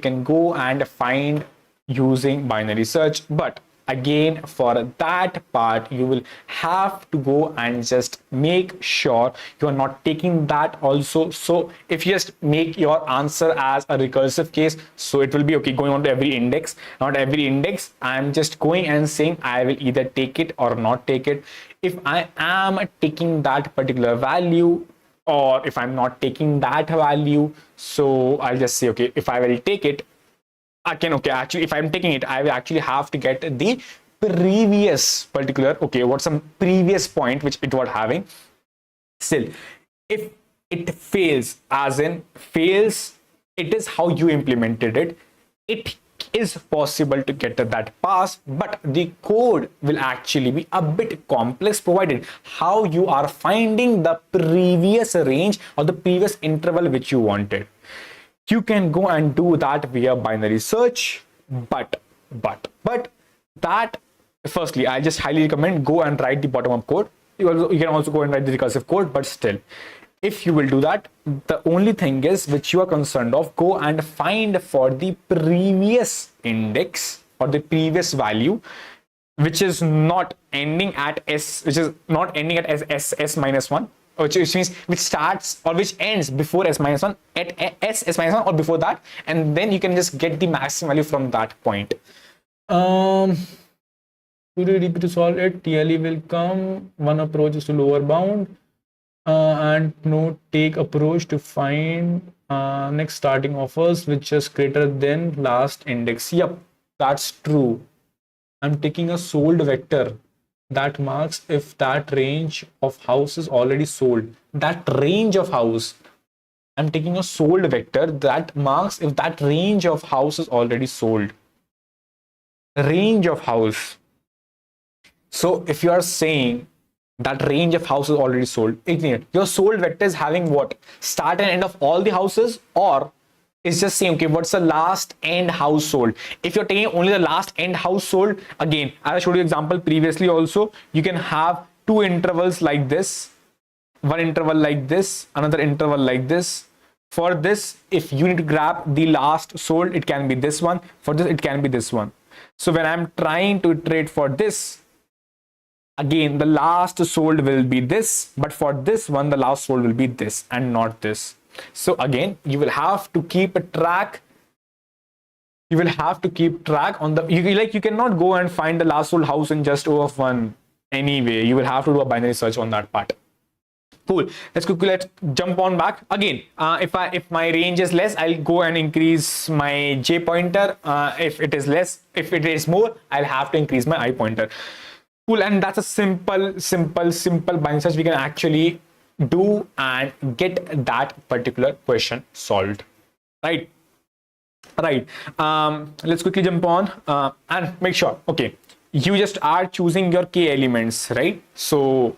can go and find using binary search, but again, for that part, you will have to go and just make sure you are not taking that also. So if you just make your answer as a recursive case, so it will be okay going on to every index. Not every index, I'm just going and saying I will either take it or not take it. If I am taking that particular value, or if I'm not taking that value, so I'll just say, okay, if I will take it, I can, okay, actually, if I'm taking it, I will actually have to get the previous particular, okay, what's some previous point which it was having. Still, if it fails, as in fails, it is how you implemented it. It is possible to get that pass, but the code will actually be a bit complex provided how you are finding the previous range or the previous interval which you wanted. You can go and do that via binary search, but that, firstly, I just highly recommend go and write the bottom-up code. You can also go and write the recursive code, but still, if you will do that, the only thing is which you are concerned of, go and find for the previous index or the previous value which is not ending at s, which is not ending at s minus 1, which means which starts or which ends before s minus 1 at s minus 1 or before that, and then you can just get the maximum value from that point. To solve it, TLE will come. One approach is to lower bound and no take approach to find next starting offers which is greater than last index. Yep, that's true. I'm taking a sold vector that marks if that range of house is already sold. That range of house, I'm taking a sold vector that marks if that range of house is already sold. Range of house. So if you are saying that range of houses already sold, your sold vector is having what? Start and end of all the houses, or it's just saying, okay, what's the last end house sold? If you're taking only the last end house sold, again, as I showed you example previously also, you can have two intervals like this, one interval like this, another interval like this. For this, if you need to grab the last sold, it can be this one. For this, it can be this one. So when I'm trying to iterate for this, again, the last sold will be this, but for this one, the last sold will be this and not this. So again, you will have to keep a track. You will have to keep track on the, you cannot go and find the last sold house in just OF1 anyway. You will have to do a binary search on that part. Cool. Let's jump on back again. If my range is less, I'll go and increase my J pointer. If it is less, if it is more, I'll have to increase my I pointer. Cool. And that's a simple binary search we can actually do and get that particular question solved. Right. Let's quickly jump on and make sure, okay, you just are choosing your k elements, right? So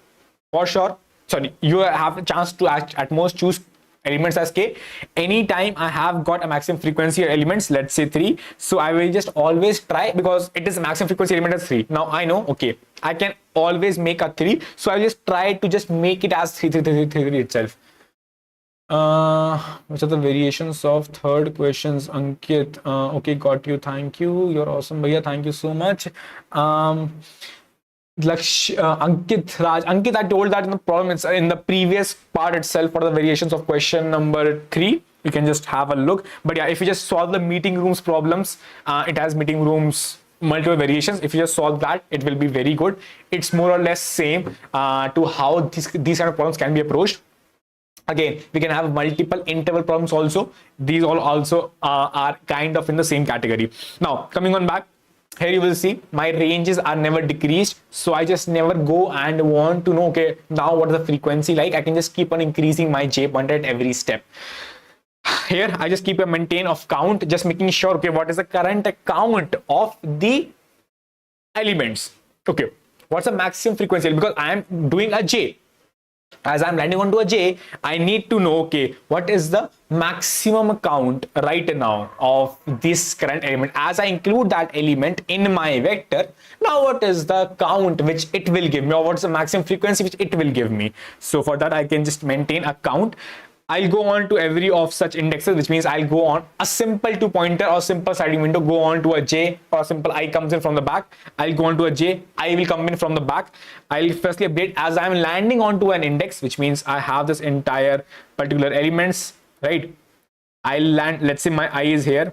for sure, sorry, you have a chance to at most choose elements as k. Anytime I have got a maximum frequency elements, let's say 3, so I will just always try, because it is a maximum frequency element as 3. Now I know, okay, I can always make a 3, so I will just try to just make it as 3 itself. Which are the variations of third questions, Ankit? Okay, got you. Thank you. You're awesome, Bhaiya. Thank you so much. Ankit, Raj, Ankit, I told that in the problem, it's in the previous part itself for the variations of question number 3. You can just have a look. But yeah, if you just solve the meeting rooms problems, it has meeting rooms multiple variations. If you just solve that, it will be very good. It's more or less same to how these kind of problems can be approached. Again, we can have multiple interval problems also. These all also are kind of in the same category. Now, coming on back, here you will see my ranges are never decreased. So I just never go and want to know, okay, now what is the frequency like? I can just keep on increasing my J pointer at every step. Here, I just keep a maintain of count, just making sure, okay, what is the current count of the elements? Okay, what's the maximum frequency? Because I am doing a J. As I'm landing onto a J, I need to know, okay, what is the maximum count right now of this current element? As I include that element in my vector, now what is the count which it will give me, or what's the maximum frequency which it will give me? So for that, I can just maintain a count. I'll go on to every of such indexes, which means I'll go on a simple 2 pointer or simple sliding window, go on to a J, or a simple I comes in from the back. I'll go on to a J, I will come in from the back. I'll firstly update as I'm landing onto an index, which means I have this entire particular elements, right? I'll land, let's say my I is here,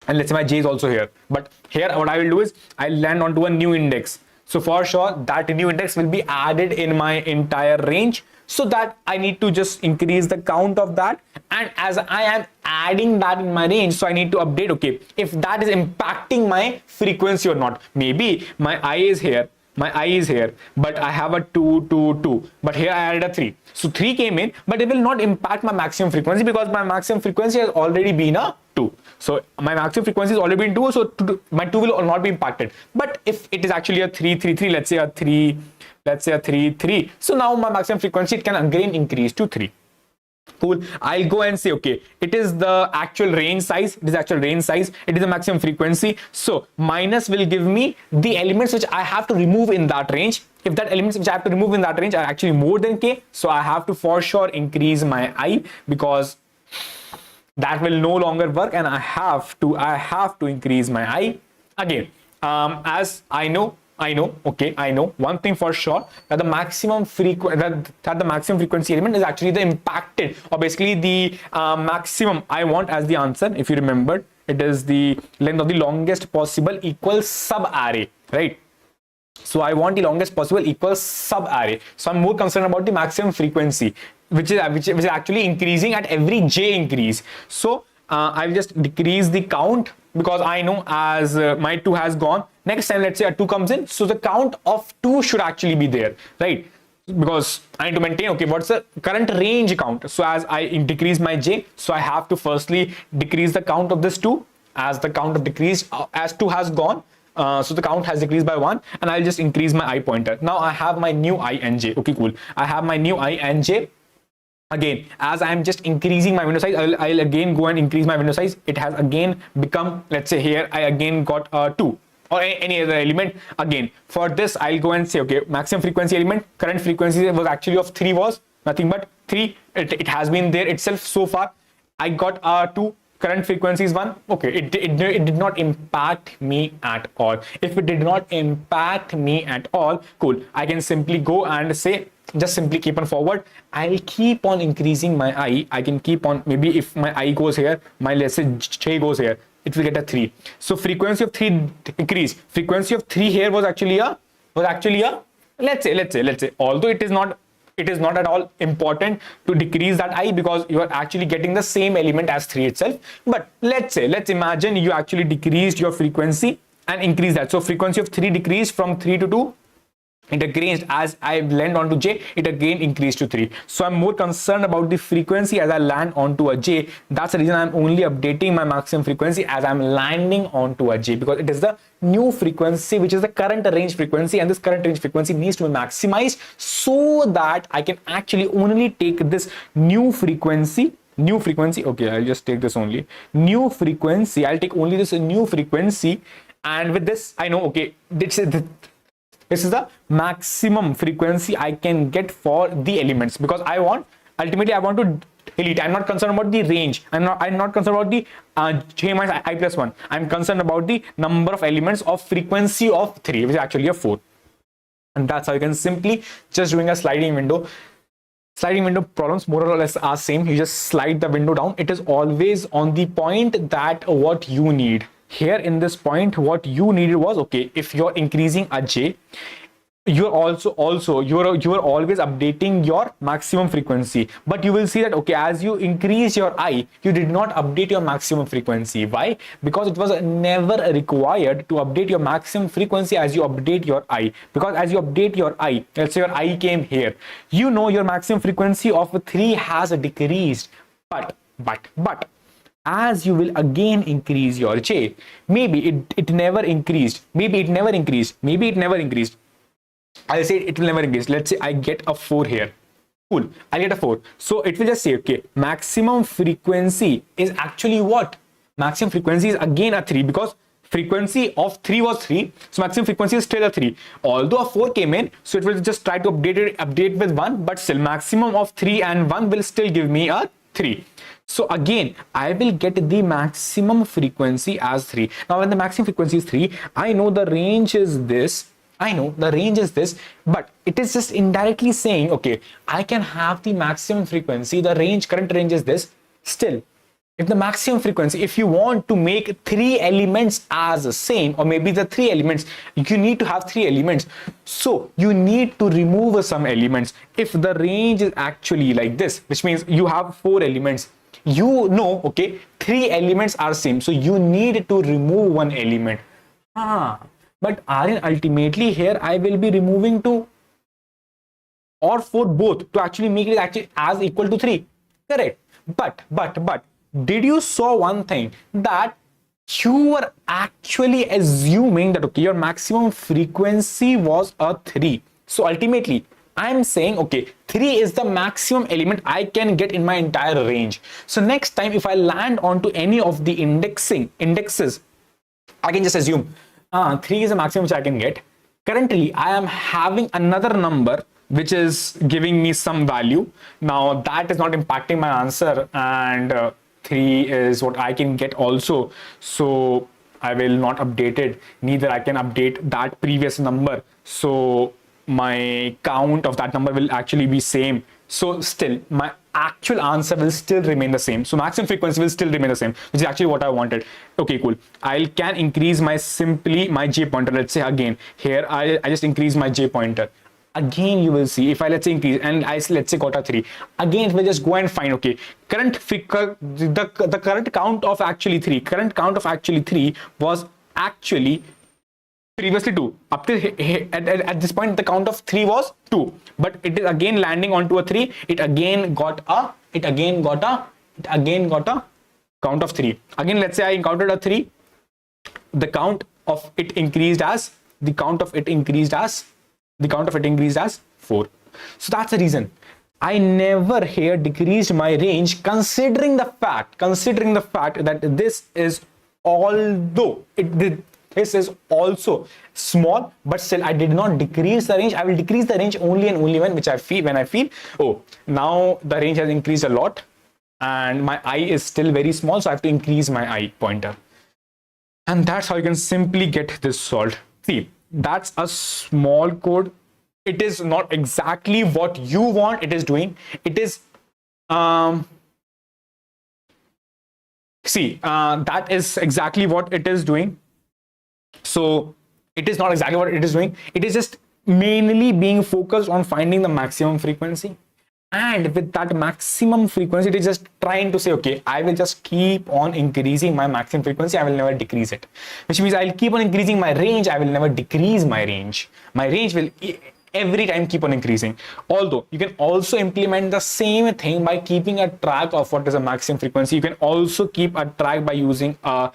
and let's say my J is also here. But here, what I will do is I'll land onto a new index. So for sure, that new index will be added in my entire range. so that I need to just increase the count of that. And as I am adding that in my range, so I need to update, okay, if that is impacting my frequency or not. Maybe my I is here, but I have a 2, 2, 2, but here I added a 3. So 3 came in, but it will not impact my maximum frequency because my maximum frequency has already been a 2. So my maximum frequency has already been 2, so my 2 will not be impacted. But if it is actually a 3, 3, 3, let's say a 3, 3, so now my maximum frequency, it can again increase to 3. Cool. I'll go and say, okay, it is the actual range size. It is actual range size. It is the maximum frequency. So minus will give me the elements which I have to remove in that range. If that elements which I have to remove in that range are actually more than k, so I have to for sure increase my I, because that will no longer work, and I have to increase my I again. As I know one thing for sure, that the maximum frequency element is actually the impacted, or basically the maximum I want as the answer. If you remember, it is the length of the longest possible equals sub array, right? So I want the longest possible equals sub array. So I'm more concerned about the maximum frequency, which is actually increasing at every j increase. So I'll just decrease the count, because I know as my 2 has gone, next time let's say a 2 comes in, so the count of 2 should actually be there, right? Because I need to maintain, okay, what's the current range count? So as I decrease my j, so I have to firstly decrease the count of this 2, as the count of decreased as 2 has gone. So the count has decreased by 1, and I'll just increase my I pointer. Now I have my new I and j. Okay, cool. I have my new I and j. Again, as I'm just increasing my window size, I'll again go and increase my window size. It has again become, let's say here I again got 2 or any other element. Again, for this I'll go and say, okay, maximum frequency element, current frequency was actually of 3, was nothing but 3. It has been there itself so far. I got 2. Current frequency is 1. Okay, it did not impact me at all. If it did not impact me at all, cool, I can simply go and say, just simply keep on forward. I'll keep on increasing my I can keep on, maybe if my I goes here, my let's say j goes here, it will get a 3. So frequency of 3 increase. Frequency of 3 here was actually a let's say, although it is not at all important to decrease that I, because you are actually getting the same element as 3 itself. But let's imagine you actually decreased your frequency and increase that. So frequency of 3 decreased from 3 to 2. It increased as I land onto j, it again increased to 3. So I'm more concerned about the frequency as I land onto a j. That's the reason I'm only updating my maximum frequency as I'm landing onto a j, because it is the new frequency, which is the current range frequency, and this current range frequency needs to be maximized so that I can actually only take this new frequency. Okay, I'll just take this only new frequency. I'll take only this new frequency, and with this I know, okay, this is the maximum frequency I can get for the elements, because ultimately I want to delete. I'm not concerned about the range. I'm not concerned about the j minus I plus 1. I'm concerned about the number of elements of frequency of 3, which is actually a 4. And that's how you can simply just doing a sliding window. Sliding window problems more or less are same. You just slide the window down. It is always on the point that what you need. Here in this point, what you needed was, okay, if you're increasing a j, you're always updating your maximum frequency. But you will see that, okay, as you increase your I, you did not update your maximum frequency. Why? Because it was never required to update your maximum frequency as you update your I. Because as you update your I, let's say your I came here, you know your maximum frequency of 3 has decreased. But as you will again increase your j, maybe it never increased, maybe it never increased. I'll say it will never increase. Let's say I get a 4 here. Cool, I get a 4. So it will just say, okay, maximum frequency is actually what? Maximum frequency is again a 3, because frequency of 3 was 3. So maximum frequency is still a 3. Although a 4 came in, so it will just try to update with 1, but still maximum of 3 and 1 will still give me a 3. So again, I will get the maximum frequency as 3. Now when the maximum frequency is 3, I know the range is this. But it is just indirectly saying, okay, I can have the maximum frequency, the range, current range is this. Still, if the maximum frequency, if you want to make 3 elements as the same, or maybe the 3 elements, you need to have 3 elements. So you need to remove some elements. If the range is actually like this, which means you have 4 elements, you know, okay, 3 elements are same. So you need to remove 1 element. But Aryan, ultimately here I will be removing 2 or 4 both to actually make it actually as equal to 3. Correct. But did you saw one thing, that you were actually assuming that okay, your maximum frequency was a 3. So ultimately I'm saying okay, 3 is the maximum element I can get in my entire range. So next time if I land onto any of the indexes, I can just assume 3 is the maximum which I can get. Currently I am having another number which is giving me some value. Now that is not impacting my answer, and 3 is what I can get also. So I will not update it. Neither I can update that previous number. So my count of that number will actually be same. So still my actual answer will still remain the same. So maximum frequency will still remain the same, which is actually what I wanted. Okay, cool. I can increase my J pointer. Let's say again here I just increase my J pointer. Again you will see if I let's say increase and I let's say got a 3, again it will just go and find okay, the current count of actually 3 was actually previously 2. Up till at this point the count of 3 was 2, but it is again landing onto a 3. It again got a count of 3. Again let's say I encountered a 3, the count of it increased as 4. So that's the reason I never here decreased my range, considering the fact that this is, although this is also small, but still I did not decrease the range. I will decrease the range only and only when I feel oh, now the range has increased a lot and my eye is still very small, so I have to increase my eye pointer. And that's how you can simply get this solved. See, that's a small code. It is not exactly what you want it is doing. It is that is exactly what it is doing. So it is not exactly what it is doing. It is just mainly being focused on finding the maximum frequency. And with that maximum frequency, it is just trying to say, okay, I will just keep on increasing my maximum frequency. I will never decrease it, which means I'll keep on increasing my range. I will never decrease my range. My range will every time keep on increasing. Although you can also implement the same thing by keeping a track of what is a maximum frequency. You can also keep a track by using a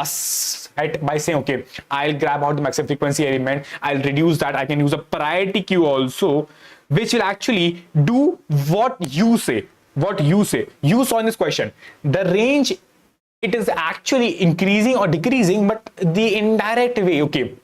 set, by saying, okay, I'll grab out the maximum frequency element. I'll reduce that. I can use a priority queue also, which will actually do what you say. You saw in this question, the range, it is actually increasing or decreasing, but the indirect way. Okay,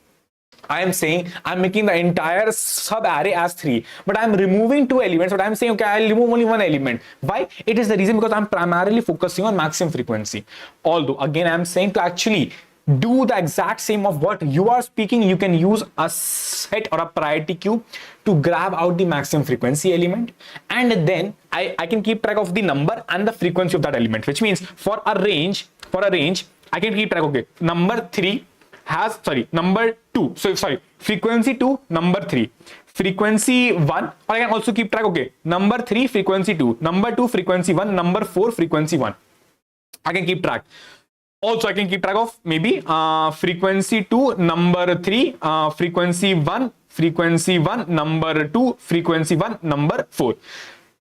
I am saying I'm making the entire sub array as 3, but I'm removing 2 elements, but I'm saying, okay, I'll remove only 1 element. Why? It is the reason because I'm primarily focusing on maximum frequency. Although again, I'm saying to actually do the exact same of what you are speaking, you can use a set or a priority queue to grab out the maximum frequency element, and then I can keep track of the number and the frequency of that element, which means for a range I can keep track, okay, number 2, so sorry, frequency 2, number 3, frequency 1, or I can also keep track, okay, number 3, frequency 2, number 2, frequency 1, number 4, frequency 1. I can keep track. Also, I can keep track of maybe frequency 2, number 3, frequency 1, number 2, frequency 1, number 4.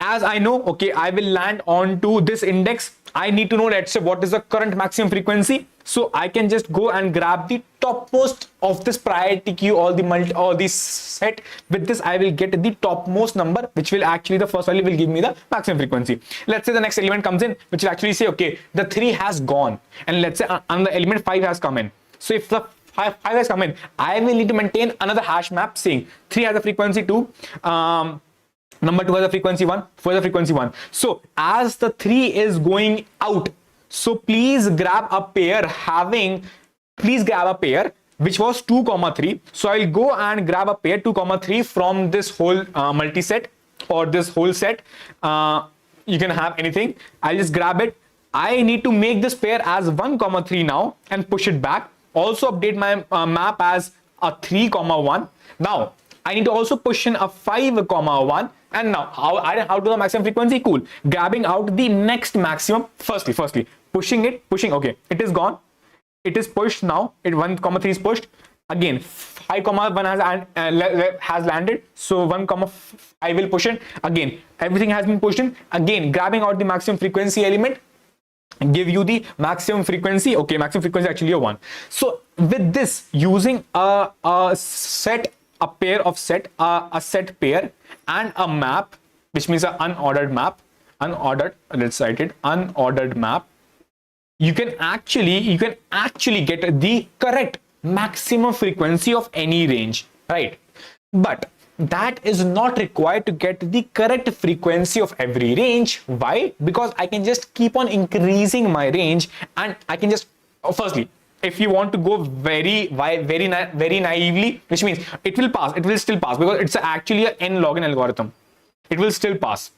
As I know, okay, I will land onto this index. I need to know, let's say, what is the current maximum frequency. So I can just go and grab the topmost of this priority queue or the set. With this, I will get the topmost number, which will actually, the first value will give me the maximum frequency. Let's say the next element comes in, which will actually say, okay, the 3 has gone, and let's say and the element 5 has come in. So if the 5 has come in, I will need to maintain another hash map saying 3 has a frequency 2, number 2 has a frequency 1, 4 has a frequency 1. So as the 3 is going out, so please grab a pair which was 2, 3. So I'll go and grab a pair 2, 3 from this whole multi-set or this whole set. You can have anything. I'll just grab it. I need to make this pair as 1 comma 3 now and push it back. Also update my map as a 3 comma 1. Now I need to also push in a 5 comma 1. And now how to the maximum frequency? Cool. Grabbing out the next maximum. Firstly, pushing, okay, it is gone. It is pushed now. 1 comma 3 is pushed. Again, 5 comma 1 has landed. So 1 comma I will push in. Again, everything has been pushed in. Again, grabbing out the maximum frequency element, give you the maximum frequency. Okay, maximum frequency is actually a 1. So with this, using a set pair and a map, which means an unordered map, let's write it, unordered map, you can actually get the correct maximum frequency of any range, right? But that is not required to get the correct frequency of every range. Why? Because I can just keep on increasing my range, and I can just, firstly, if you want to go very naively, which means it will still pass because it's actually an n log n algorithm. It will still pass,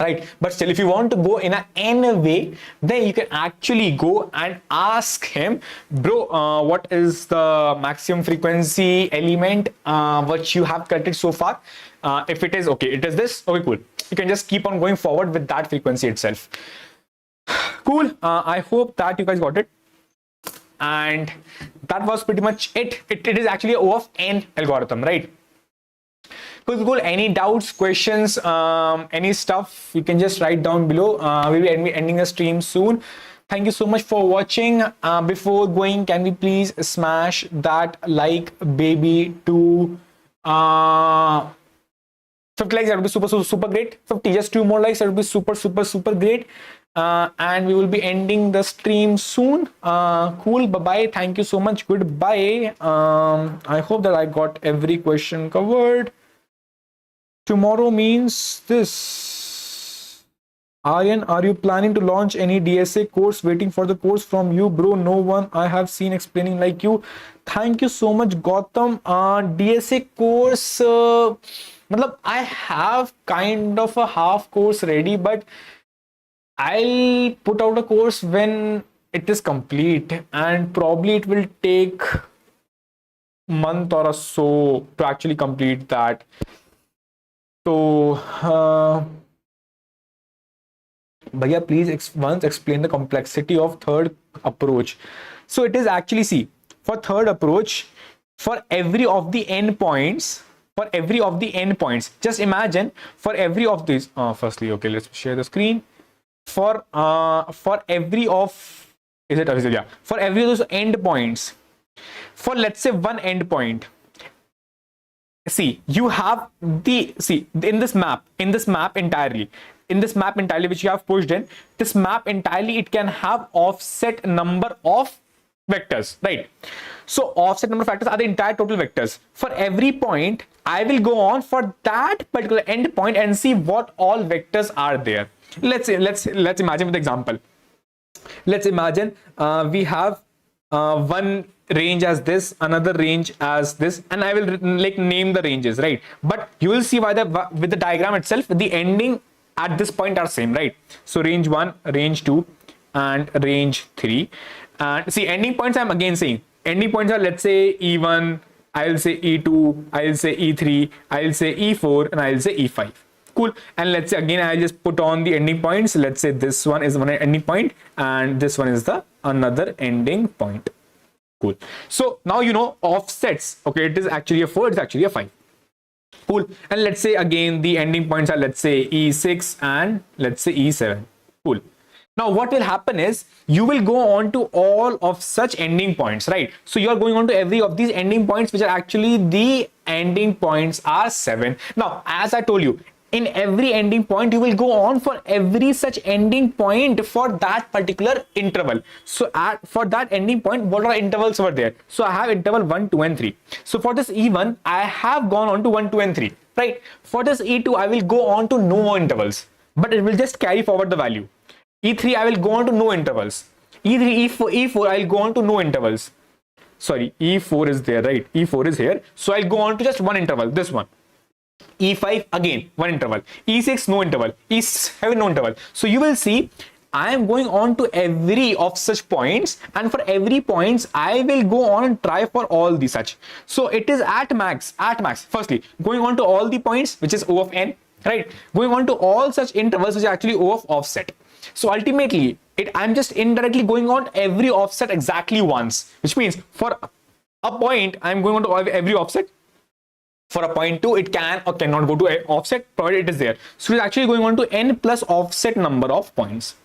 right? But still, if you want to go in an n way, then you can actually go and ask him, bro, what is the maximum frequency element which you have collected so far? If it is okay, it is this. Okay, cool. You can just keep on going forward with that frequency itself. Cool. I hope that you guys got it. And that was pretty much it. It is actually a O of n algorithm, right? Cool. Any doubts, questions, any stuff, you can just write down below. We'll be ending the stream soon. Thank you so much for watching. Before going, can we please smash that like baby to 50 likes? That would be super great. 50, just 2 more likes, that would be super great. And we will be ending the stream soon. Cool. Bye. Thank you so much. Goodbye. I hope that I got every question covered. Tomorrow means this. Aryan, are you planning to launch any DSA course? Waiting for the course from you, bro. No one I have seen explaining like you. Thank you so much, Gautam. DSA course, I have kind of a half course ready, but I'll put out a course when it is complete, and probably it will take a month or so to actually complete that. So, Bhaiya, please once explain the complexity of third approach. So it is actually, see, for third approach, for every of the endpoints, just imagine for every of these. Firstly, okay, let's share the screen. For every of for every of those endpoints, for let's say one endpoint, you have in this map entirely which you have pushed in, this map entirely, it can have offset number of vectors, right? So offset number of factors are the entire total vectors. For every point, I will go on for that particular endpoint and see what all vectors are there. Let's imagine with example. Let's imagine we have one range as this, another range as this, and I will name the ranges, right? But you will see with the diagram itself, the ending at this point are same, right? So range 1, range 2, and range 3. And see, ending points, I'm again saying ending points are, let's say E1, I'll say E2, I'll say E3, I'll say E4, and I'll say E5. Cool. And let's say again, I'll just put on the ending points. Let's say this one is one ending point, and this one is the another ending point. Cool. So now you know offsets. Okay, it is actually a 4, it's actually a 5. Cool. And let's say again the ending points are, let's say E6 and let's say E7. Cool. Now what will happen is you will go on to all of such ending points, right? So you are going on to every of these ending points, which are actually the ending points are 7. Now, as I told you, in every ending point, you will go on for every such ending point for that particular interval. So for that ending point, what are intervals over there? So I have interval 1, 2, and 3. So for this E1, I have gone on to 1, 2, and 3, right? For this E2, I will go on to no more intervals, but it will just carry forward the value. E3, I will go on to no intervals. E3, E4, I'll go on to no intervals. Sorry, E4 is there, right? E4 is here. So I'll go on to just one interval, this one. E5, again, one interval. E6, no interval. E7, no interval. So you will see I am going on to every of such points, and for every points I will go on and try for all the such. So it is at max. Firstly, going on to all the points, which is O of n, right? Going on to all such intervals, which is actually O of offset. So ultimately, I'm just indirectly going on every offset exactly once, which means for a point, I'm going on to every offset. For a point 2, it can or cannot go to a offset, provided it is there. So it's actually going on to n plus offset number of points.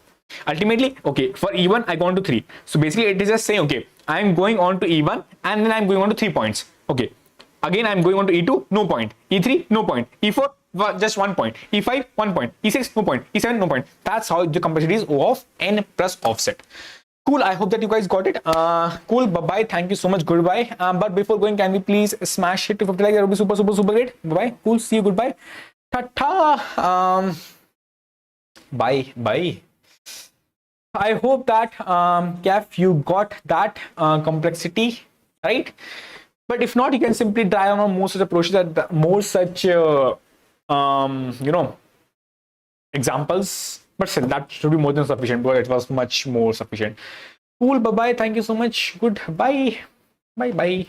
Ultimately, okay, for E1, I go on to 3. So basically, it is just saying, okay, I'm going on to E1 and then I'm going on to 3 points. Okay. Again, I'm going on to E2, no point. E3, no point. E4, just 1 point. E5, 1 point. E6, no point. E7, no point. That's how the complexity is O of n plus offset. Cool. I hope that you guys got it. Cool. Bye-bye. Thank you so much. Goodbye. But before going, can we please smash it to 50 likes? That would be super, super, super great. Bye-bye. Cool. See you. Goodbye. Ta-ta. Bye. Bye. I hope that, Kev, you got that complexity, right? But if not, you can simply try on more such approaches, that more such, examples. But still, that should be more than sufficient, because it was much more sufficient. Cool. Bye-bye. Thank you so much. Goodbye. Bye-bye.